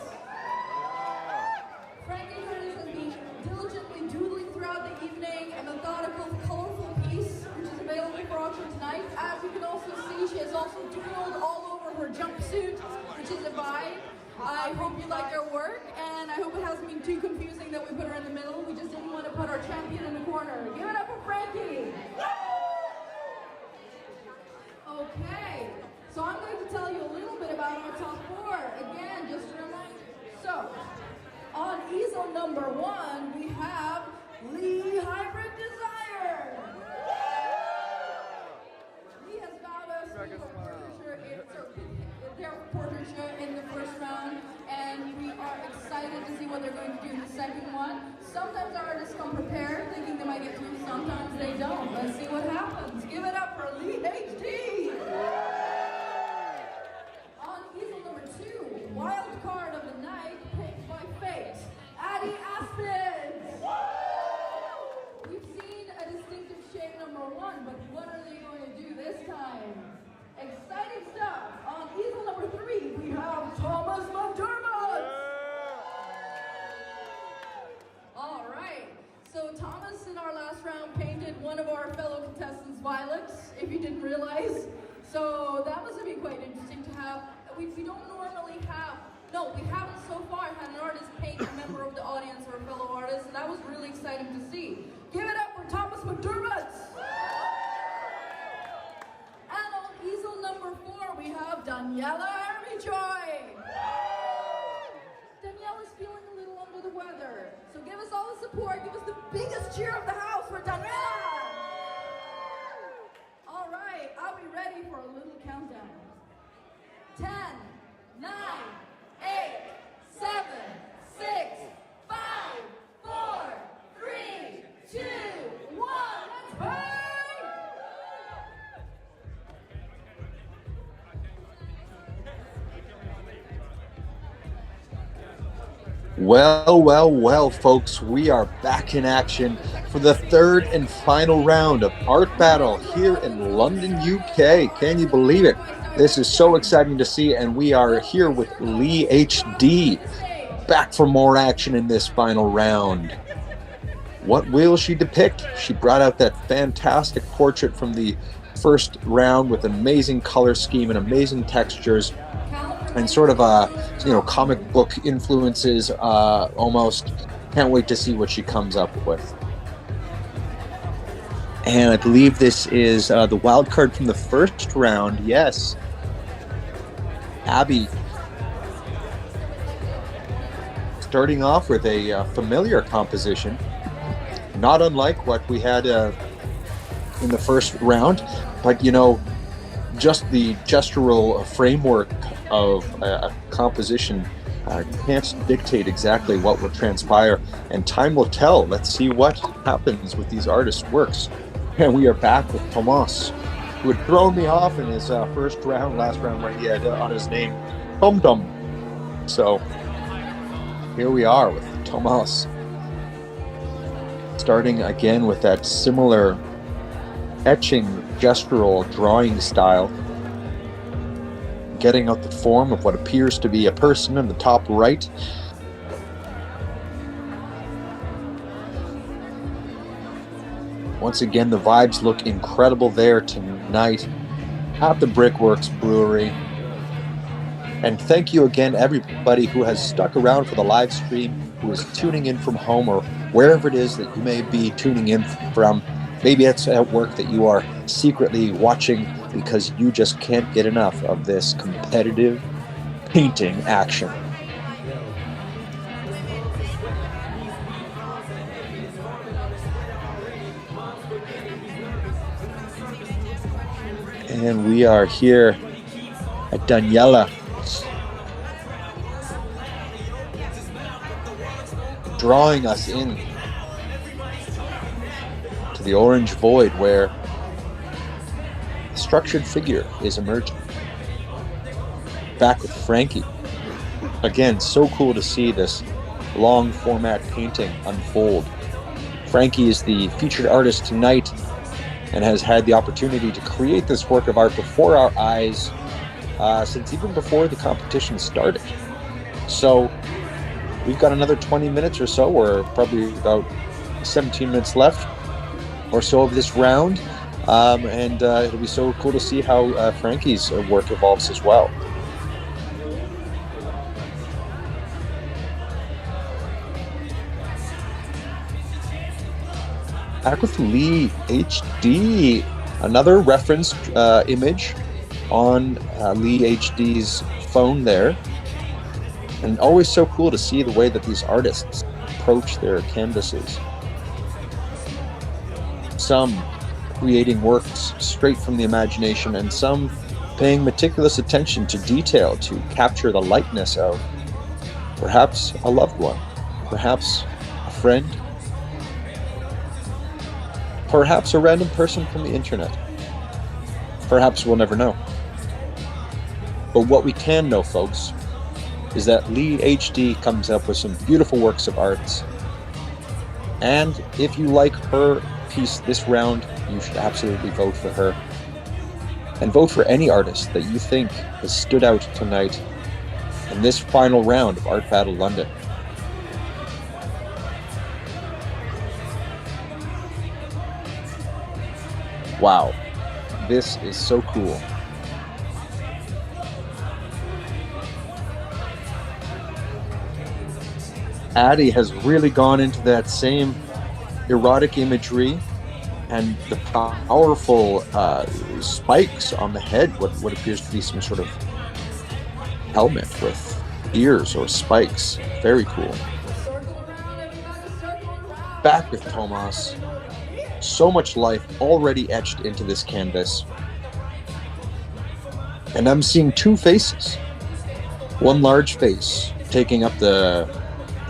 Frankie Curtis has been diligently doodling throughout the evening a methodical, colorful piece, which is available for auction tonight. As you can also see, she has also doodled all over her jumpsuit, which is a vibe. I hope you like her work, and I hope it hasn't been too confusing that we put her in the middle. We just didn't want to put our champion in the corner. Give it up for Frankie! Okay, so I'm going to tell you a little bit about our top four. Again, just a reminder. So, on easel number 1, we have Lee Hybrid Desire. Lee has vowed us their portraiture in the first round, and we are excited to see what they're going to do in the second one. Sometimes artists come prepared, thinking they might get through, sometimes they don't. Let's see what happens. Give it up for Lee HD! On easel number 2, wild card of the night, picked by fate, Addie Aspens! We've seen a distinctive shape number 1, but what are they going to do this time? Exciting stuff! On easel number 3, we have Thomas McDermott! All right, so Thomas in our last round painted one of our fellow contestants' violets, if you didn't realize. So that must have been quite interesting to have. We don't normally have, no, we haven't so far had an artist paint a member of the audience or a fellow artist, and that was really exciting to see. Give it up for Thomas McDermott! And on easel number 4, we have Daniela Armijoy! Daniela's feeling a little under the weather, so give us all the support, give us the biggest cheer of the house for Daniela! All right, are we ready for a little countdown? 10, 9, 8, 7, 6, 5, 4, 3, 2, 1, let's play! Well, folks, we are back in action for the third and final round of Art Battle here in London, UK. Can you believe it? This is so exciting to see, and we are here with Lee HD, back for more action in this final round. What will she depict? She brought out that fantastic portrait from the first round with amazing color scheme and amazing textures, and sort of comic book influences almost. Can't wait to see what she comes up with. And I believe this is the wild card from the first round. Yes, Abby, starting off with a familiar composition, not unlike what we had in the first round, but just the gestural framework of a composition can't dictate exactly what will transpire, and time will tell. Let's see what happens with these artists' works. And we are back with Tomas. who had thrown me off in his first round, last round, where he had on his name Tum Tum. So here we are with Tomas, starting again with that similar etching, gestural drawing style, getting out the form of what appears to be a person in the top right. Once again, the vibes look incredible there tonight at the Brickworks Brewery. And thank you again, everybody who has stuck around for the live stream, who is tuning in from home or wherever it is that you may be tuning in from. Maybe it's at work that you are secretly watching because you just can't get enough of this competitive painting action. And we are here at Daniela, drawing us in to the orange void where a structured figure is emerging. Back with Frankie. Again, so cool to see this long format painting unfold. Frankie is the featured artist tonight and has had the opportunity to create this work of art before our eyes since even before the competition started. So we've got another 20 minutes or so, or probably about 17 minutes left or so of this round. And it'll be so cool to see how Frankie's work evolves as well. Back with Lee HD, another referenced image on Lee HD's phone there. And always so cool to see the way that these artists approach their canvases. Some creating works straight from the imagination, and some paying meticulous attention to detail to capture the likeness of perhaps a loved one, perhaps a friend, perhaps a random person from the internet. Perhaps we'll never know. But what we can know, folks, is that Lee HD comes up with some beautiful works of arts. And if you like her piece this round, you should absolutely vote for her. And vote for any artist that you think has stood out tonight in this final round of Art Battle London. Wow, this is so cool. Addie has really gone into that same erotic imagery and the powerful spikes on the head, what appears to be some sort of helmet with ears or spikes. Very cool. Back with Tomas. So much life already etched into this canvas. And I'm seeing two faces. One large face taking up the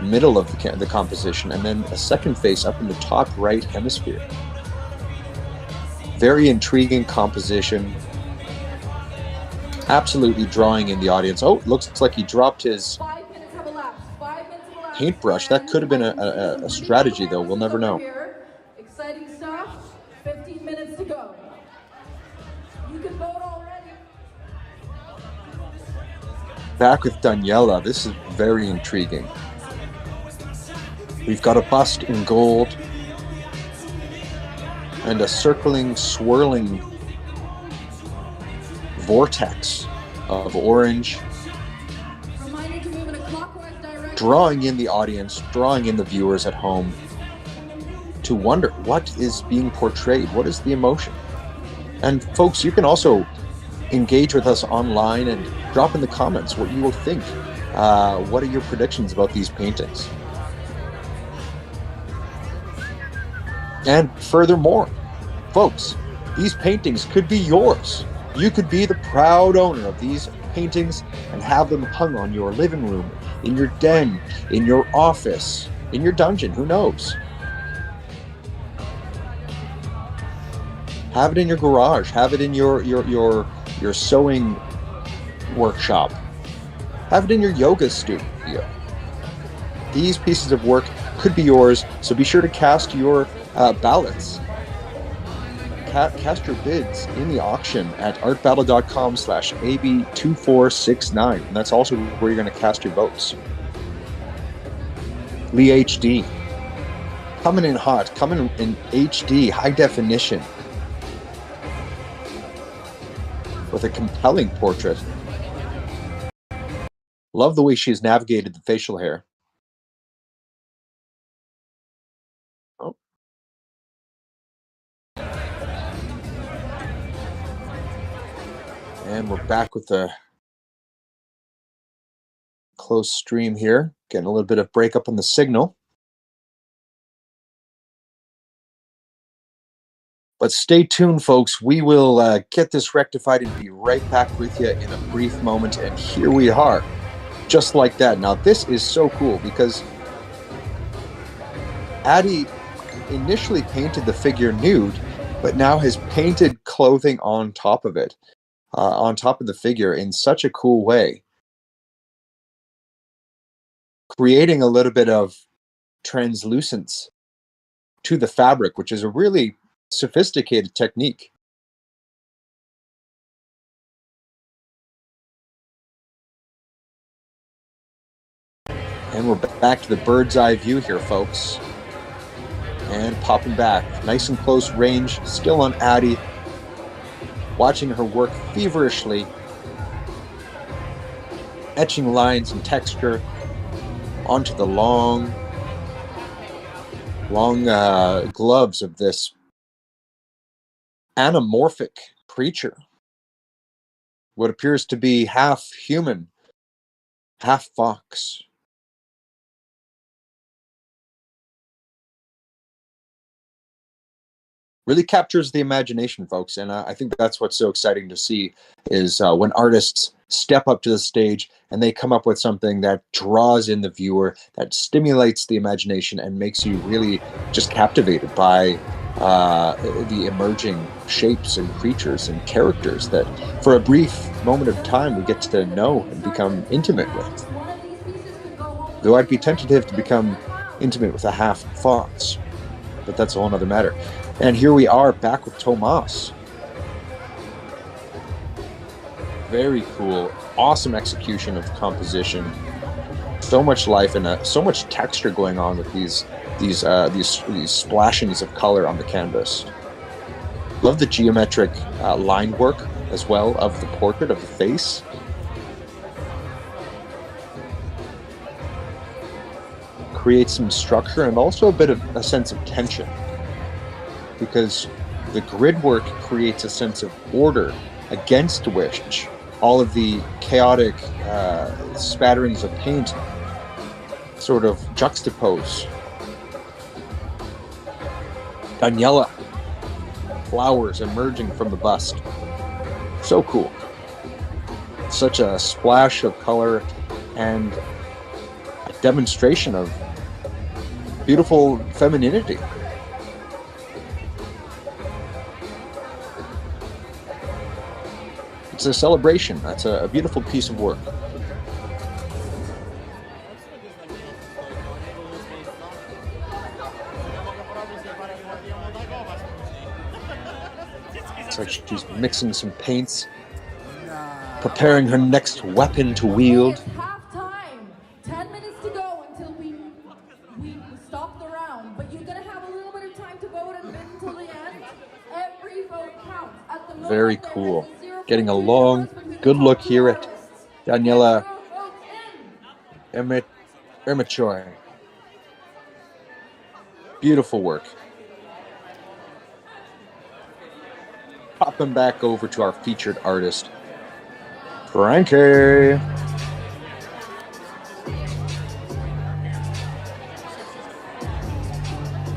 middle of the composition, and then a second face up in the top right hemisphere. Very intriguing composition. Absolutely drawing in the audience. Oh, looks like he dropped his paintbrush. That could have been a strategy, though. We'll never know. Exciting stuff. 15 minutes to go. You can vote already. Back with Daniela. This is very intriguing. We've got a bust in gold and a circling, swirling vortex of orange, Reminder to move in a clockwise direction. drawing in the audience, drawing in the viewers at home to wonder what is being portrayed, what is the emotion. And folks, you can also engage with us online and drop in the comments what you will think. What are your predictions about these paintings? And furthermore, folks, these paintings could be yours. You could be the proud owner of these paintings and have them hung on your living room, in your den, in your office, in your dungeon, who knows? Have it in your garage. Have it in your sewing workshop. Have it in your yoga studio. These pieces of work could be yours, so be sure to cast your ballots. Cast your bids in the auction at artbattle.com/AB2469. And that's also where you're going to cast your votes. Lee HD. Coming in hot. Coming in HD, high definition. With a compelling portrait. Love the way she's navigated the facial hair. Oh. And we're back with the close stream here. Getting a little bit of breakup on the signal. But stay tuned, folks. We will get this rectified and be right back with you in a brief moment. And here we are, just like that. Now, this is so cool because Addie initially painted the figure nude, but now has painted clothing on top of it, on top of the figure in such a cool way, creating a little bit of translucence to the fabric, which is a really sophisticated technique. And we're back to the bird's eye view here, folks. And popping back. Nice and close range, still on Addie. Watching her work feverishly. Etching lines and texture onto the long gloves of this anamorphic creature. What appears to be half human, half fox. Really captures the imagination, folks. And I think that's what's so exciting to see is when artists step up to the stage and they come up with something that draws in the viewer, that stimulates the imagination and makes you really just captivated by the emerging shapes and creatures and characters that for a brief moment of time we get to know and become intimate with. Though I'd be tentative to become intimate with a half fox, but that's a whole other matter. And here we are back with Tomas. Very cool, awesome execution of composition. So much life and so much texture going on with these splashings of color on the canvas. Love the geometric line work as well of the portrait of the face. Creates some structure and also a bit of a sense of tension, because the grid work creates a sense of order against which all of the chaotic spatterings of paint sort of juxtapose. Daniela, flowers emerging from the bust. So cool. Such a splash of color and a demonstration of beautiful femininity. It's a celebration. That's a beautiful piece of work. It's like she's mixing some paints, preparing her next weapon to wield. It's half time. 10 minutes to go until we stop the round. But you're gonna have a little bit of time to vote and bid until the end. Every vote counts. At the moment, very cool. Getting a long, good look here at Daniela Ermichoy. Beautiful work. Popping back over to our featured artist, Frankie.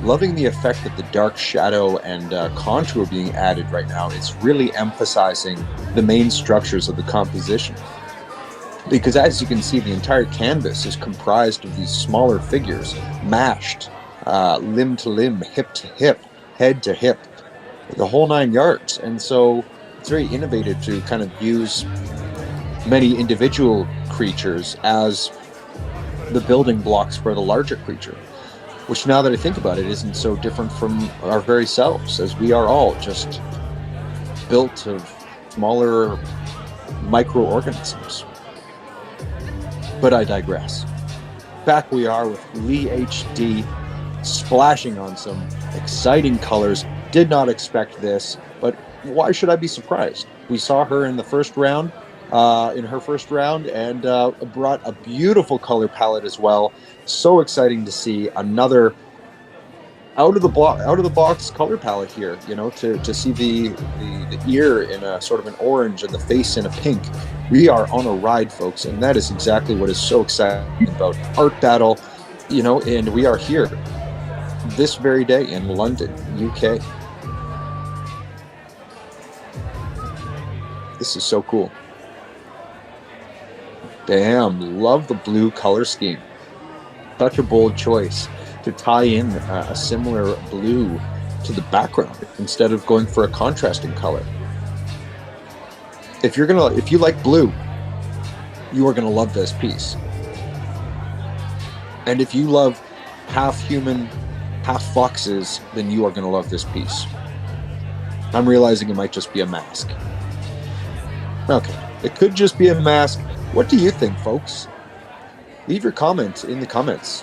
Loving the effect that the dark shadow and contour being added right now. It's really emphasizing the main structures of the composition. Because as you can see, the entire canvas is comprised of these smaller figures, mashed, limb to limb, hip to hip, head to hip, the whole 9 yards. And so it's very innovative to kind of use many individual creatures as the building blocks for the larger creature, which, now that I think about it, isn't so different from our very selves, as we are all just built of smaller microorganisms. But I digress. Back we are with Lee HD splashing on some exciting colors. Did not expect this, but why should I be surprised? We saw her in the first round, and brought a beautiful color palette as well. So exciting to see another out of the box color palette here, to see the ear in a sort of an orange and the face in a pink. We are on a ride, folks, and that is exactly what is so exciting about Art Battle, and we are here this very day in London, UK. This is so cool. Bam, love the blue color scheme. Such a bold choice to tie in a similar blue to the background instead of going for a contrasting color. If you like blue, you are gonna love this piece. And if you love half human, half foxes, then you are gonna love this piece. I'm realizing it might just be a mask. Okay, it could just be a mask. What do you think, folks? Leave your comments in the comments.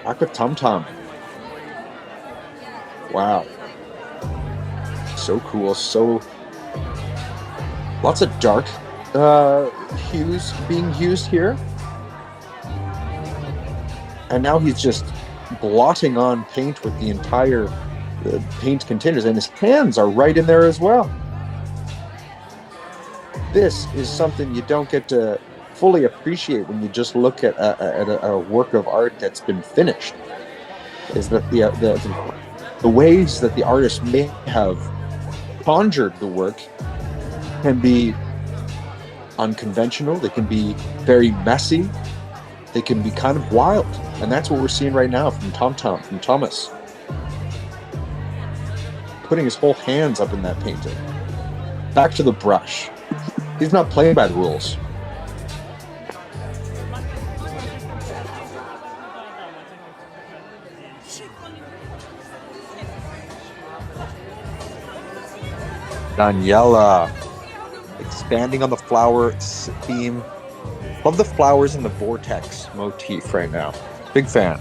Aka Tum Tum. Wow. So cool. So lots of dark hues being used here. And now he's just blotting on paint with the entire paint containers, and his hands are right in there as well. This is something you don't get to fully appreciate when you just look at a work of art that's been finished, is that the ways that the artist may have conjured the work can be unconventional, they can be very messy, they can be kind of wild, and that's what we're seeing right now from Thomas. Putting his whole hands up in that painting. Back to the brush. He's not playing by the rules. Daniela, expanding on the flower theme. Love the flowers in the vortex motif right now. Big fan.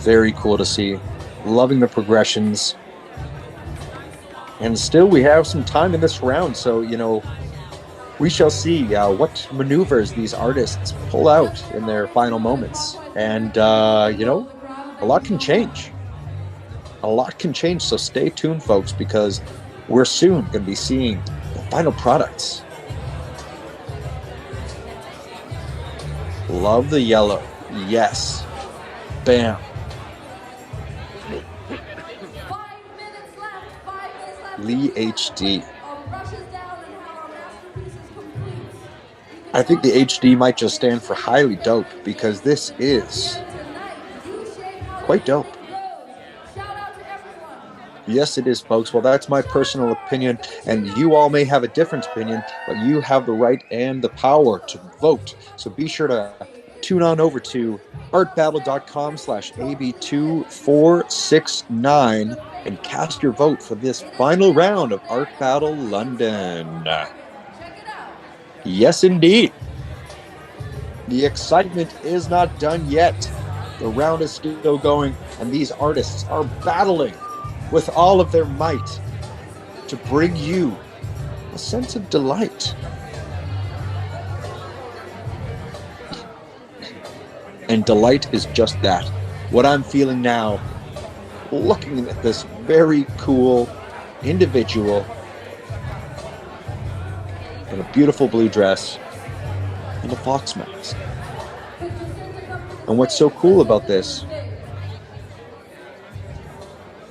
Very cool to see. Loving the progressions. And still we have some time in this round, so, we shall see what maneuvers these artists pull out in their final moments. And, a lot can change. A lot can change, so stay tuned, folks, because we're soon going to be seeing the final products. Love the yellow. Yes. Bam. 5 minutes left. Lee HD. I think the HD might just stand for highly dope, because this is quite dope. Yes, it is, folks. Well, that's my personal opinion, and you all may have a different opinion, but you have the right and the power to vote. So be sure to tune on over to artbattle.com/AB2469 and cast your vote for this final round of Art Battle London. Yes, indeed. The excitement is not done yet. The round is still going, and these artists are battling with all of their might to bring you a sense of delight. And delight is just that. What I'm feeling now, looking at this very cool individual in a beautiful blue dress and a fox mask. And what's so cool about this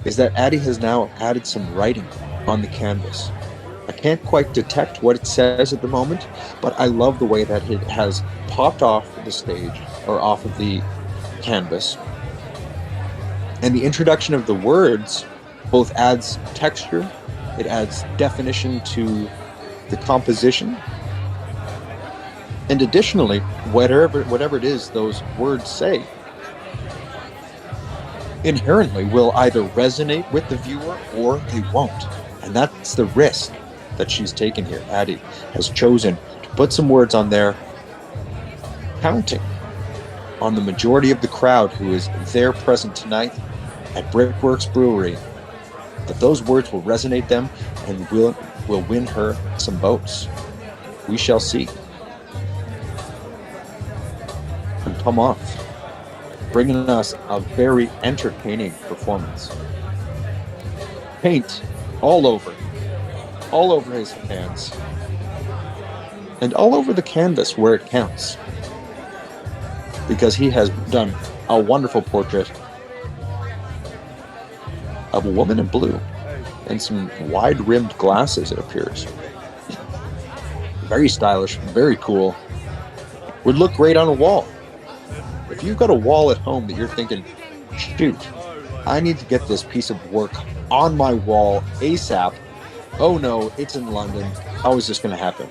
is that Addie has now added some writing on the canvas. I can't quite detect what it says at the moment, but I love the way that it has popped off the stage or off of the canvas. And the introduction of the words both adds texture, it adds definition to the composition, and additionally, whatever it is those words say inherently will either resonate with the viewer or they won't. And that's the risk that she's taken here. Addie has chosen to put some words on there, counting on the majority of the crowd who is there present tonight at Brickworks Brewery, that those words will resonate them and will win her some votes. We shall see. And come off, bringing us a very entertaining performance. Paint all over his hands, and all over the canvas where it counts, because he has done a wonderful portrait of a woman in blue and some wide-rimmed glasses, it appears. Very stylish, very cool. Would look great on a wall. If you've got a wall at home that you're thinking, shoot, I need to get this piece of work on my wall ASAP. Oh no, it's in London. How is this going to happen?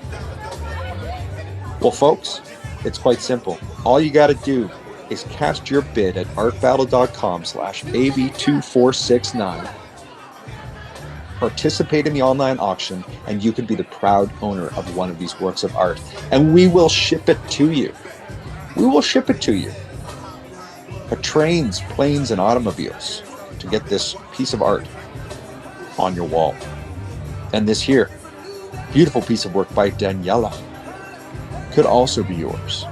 Well, folks, it's quite simple. All you got to do is cast your bid at artbattle.com/AB2469. Participate in the online auction, and you could be the proud owner of one of these works of art. And we will ship it to you. We will ship it to you. Trains, planes, and automobiles to get this piece of art on your wall. And this here, beautiful piece of work by Daniela, could also be yours.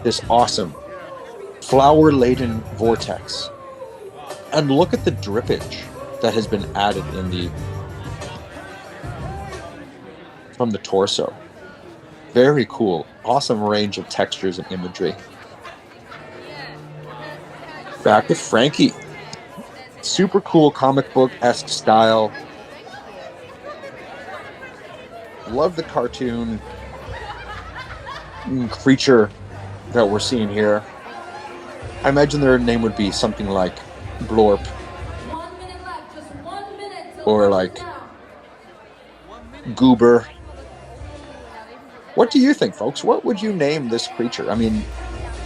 This awesome flower-laden vortex. And look at the drippage that has been added from the torso. Very cool. Awesome range of textures and imagery. Back with Frankie. Super cool comic book-esque style. Love the cartoon creature that we're seeing here. I imagine their name would be something like Blorp. 1 minute left, just 1 minute. Or like Goober. What do you think, folks? What would you name this creature? I mean,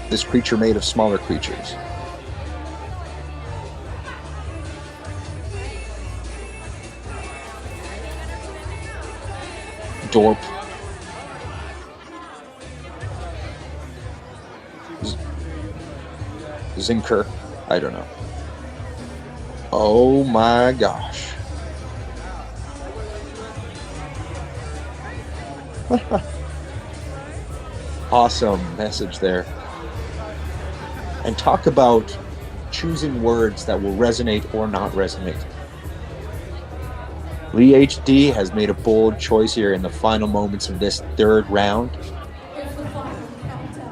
this creature made of smaller creatures. Dorp. Zinker. I don't know. Oh my gosh. Awesome message there. And talk about choosing words that will resonate or not resonate. Lee HD has made a bold choice here in the final moments of this third round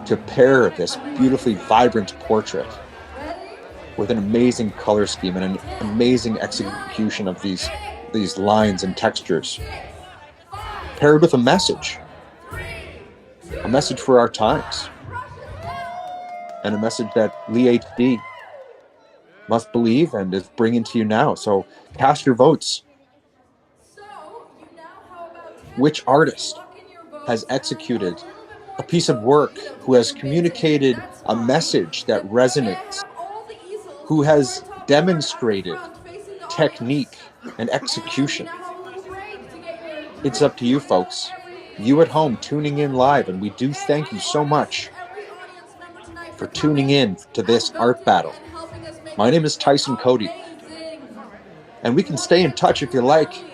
to pair this beautifully vibrant portrait with an amazing color scheme and an amazing execution of these lines and textures, paired with a message for our times, and a message that Lee HD must believe and is bringing to you now. So cast your votes. Which artist has executed a piece of work, who has communicated a message that resonates, who has demonstrated technique and execution? It's up to you, folks. You at home tuning in live, and we do thank you so much for tuning in to this art battle. My name is Tyson Cody, and we can stay in touch if you like.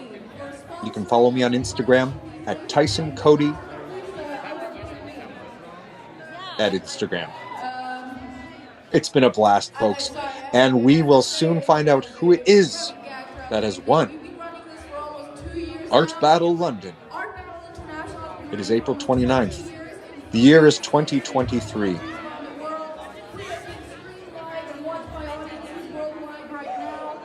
You can follow me on Instagram at Tyson Cody at Instagram. It's been a blast, folks, and we will soon find out who it is that has won Art Battle London. It is April 29th, The year is 2023. Around the world. We are being streamed live and watched by audiences worldwide right now.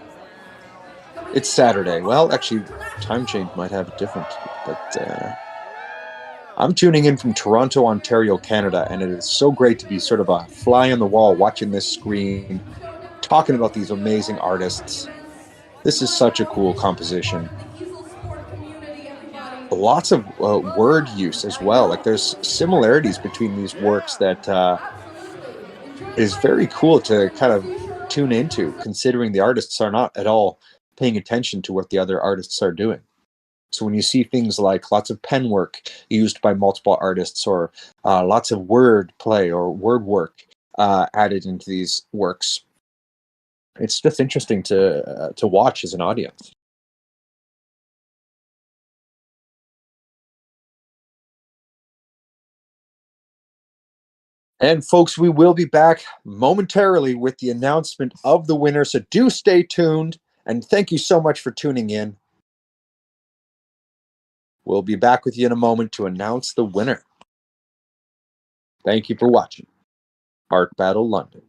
Coming to It's you from Saturday. Well, Ottawa actually, time change International. might have it different, but I'm tuning in from Toronto, Ontario, Canada, and it is so great to be sort of a fly on the wall watching this screen, talking about these amazing artists. This is such a cool composition. Lots of word use as well. Like there's similarities between these works that is very cool to kind of tune into, considering the artists are not at all paying attention to what the other artists are doing. So when you see things like lots of pen work used by multiple artists, or lots of word play or word work added into these works, it's just interesting to watch as an audience. And folks, we will be back momentarily with the announcement of the winner. So do stay tuned. And thank you so much for tuning in. We'll be back with you in a moment to announce the winner. Thank you for watching Art Battle London.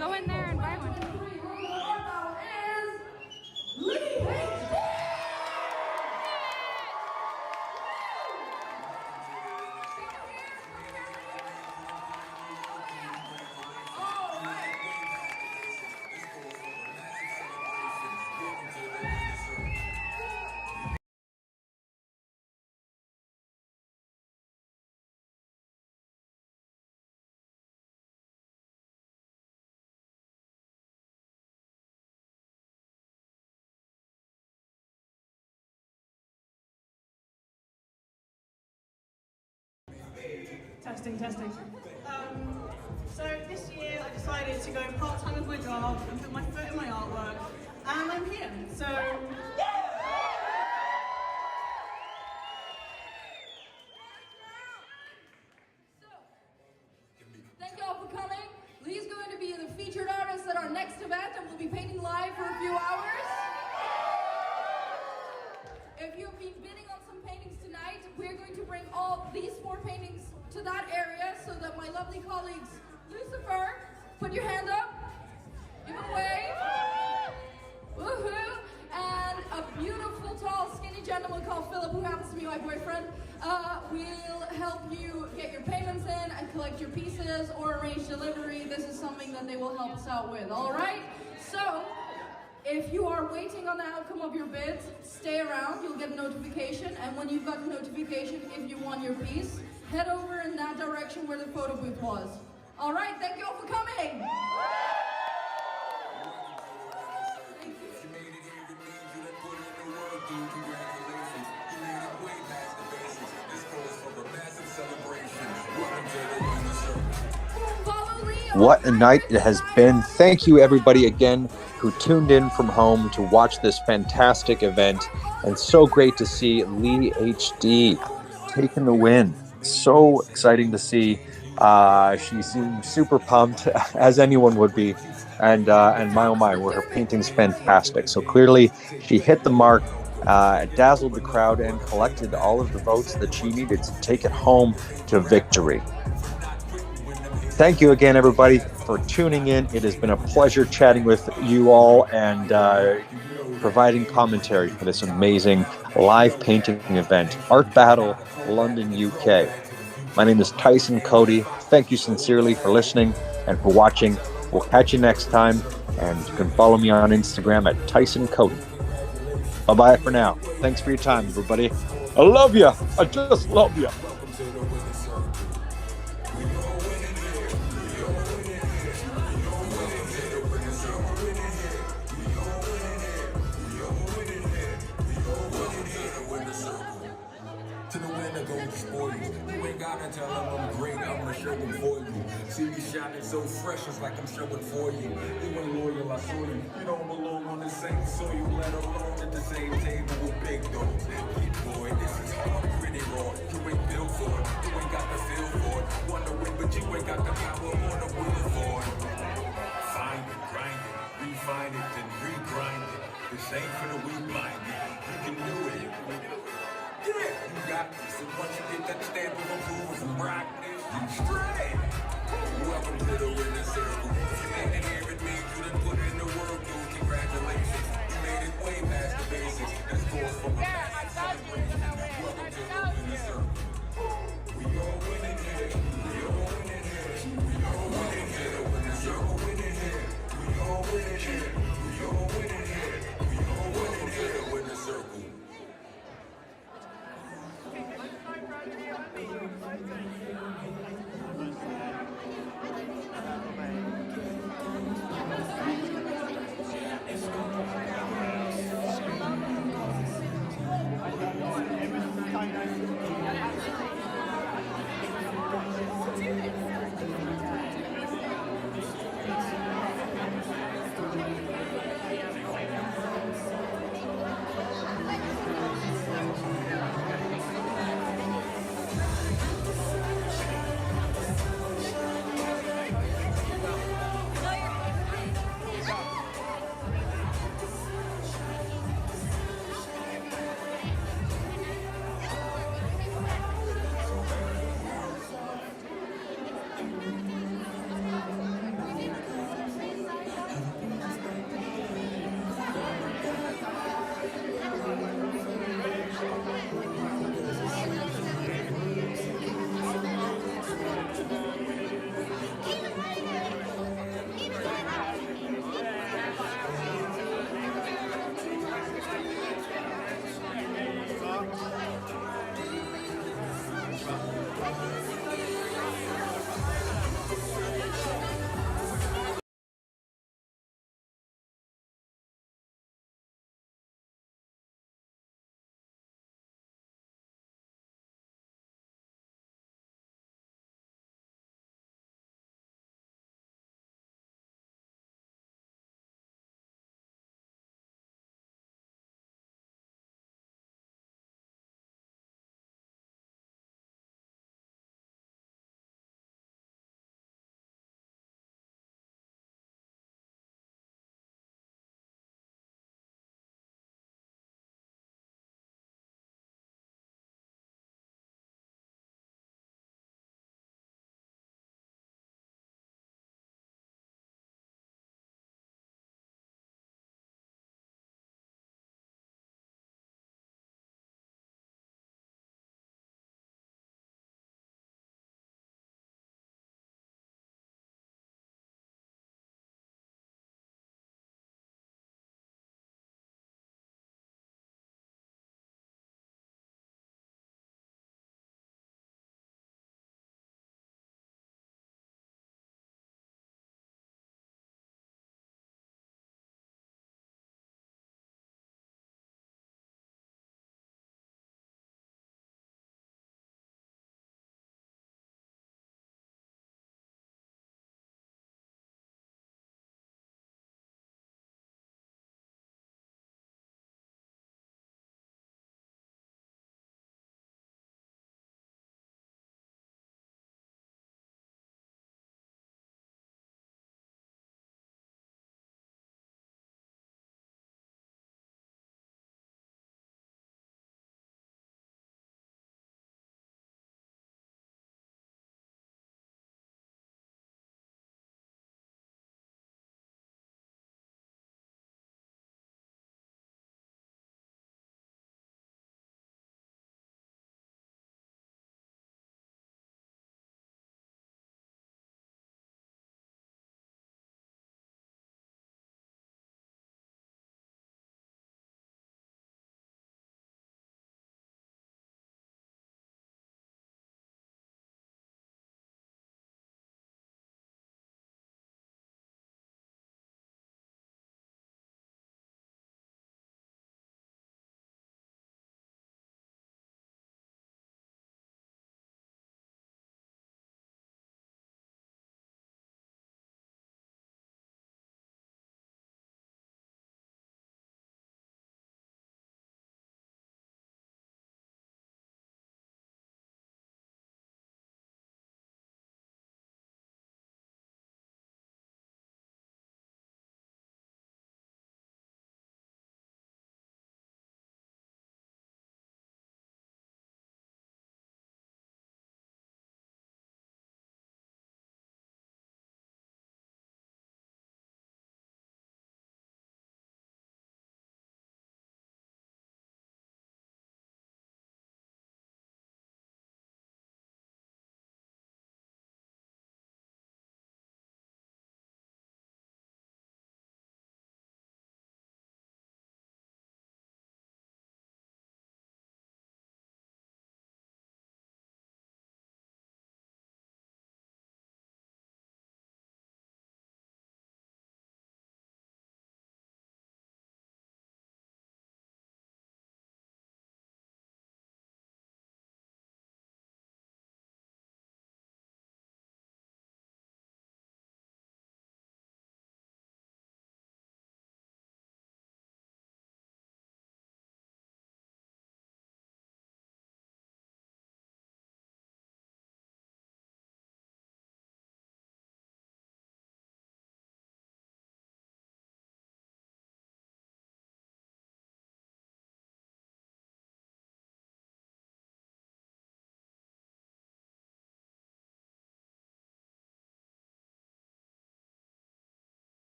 Go in there and buy one. Testing. So this year I decided to go part-time with my job and put my foot in my artwork, and I'm here. So thank you all for coming. Lee's going to be the featured artist at our next event, and we'll be painting live for a few hours. If you've been bidding on some paintings tonight, we're going to bring all these 4 paintings to that area so that my lovely colleagues, Lucifer, put your hand up, give a wave, woohoo, and a beautiful, tall, skinny gentleman called Philip, who happens to be my boyfriend, will help you get your payments in and collect your pieces or arrange delivery. This is something that they will help us out with, all right? So, if you are waiting on the outcome of your bids, stay around, you'll get a notification, and when you've got a notification, if you want your piece, head over in that direction where the photo booth was. All right, thank you all for coming. What a night it has been. Thank you, everybody, again, who tuned in from home to watch this fantastic event. And so great to see Lee HD taking the win. So exciting to see. She seemed super pumped, as anyone would be. And my, oh my, were her paintings fantastic. So clearly she hit the mark, dazzled the crowd, and collected all of the votes that she needed to take it home to victory. Thank you again, everybody, for tuning in. It has been a pleasure chatting with you all and providing commentary for this amazing live painting event, Art Battle, London, UK. My name is Tyson Cody. Thank you sincerely for listening and for watching. We'll catch you next time, and you can follow me on Instagram at Tyson Cody. Bye-bye for now. Thanks for your time, everybody. I love you. I just love you. Tell them I'm great, I'ma show them for you. See me shining so fresh, it's like I'm showing for you. You ain't loyal, I saw you. You don't belong on the same soil, you let alone at the same table with big dogs. Big boy, this is hard, pretty raw. You ain't built for it, you ain't got the feel for it. Wanna win, but you ain't got the power or the will for it. Find it, grind it, refine it, then regrind it. This ain't for the weak-minded. You can do it. Yeah, you got this, and once you get that stamp of approval from rockness, you straight. Welcome to the winner's circle. If you made it here, it means you done put in the work, dude. Congratulations, you made it way past the basics. That's cause for a massive celebration. Welcome to the winner's circle. We all winning here. We all winning here. We all winning here. The winner's circle winning here. We all winning here. We all winning here. We all winning here. The winner's circle. It's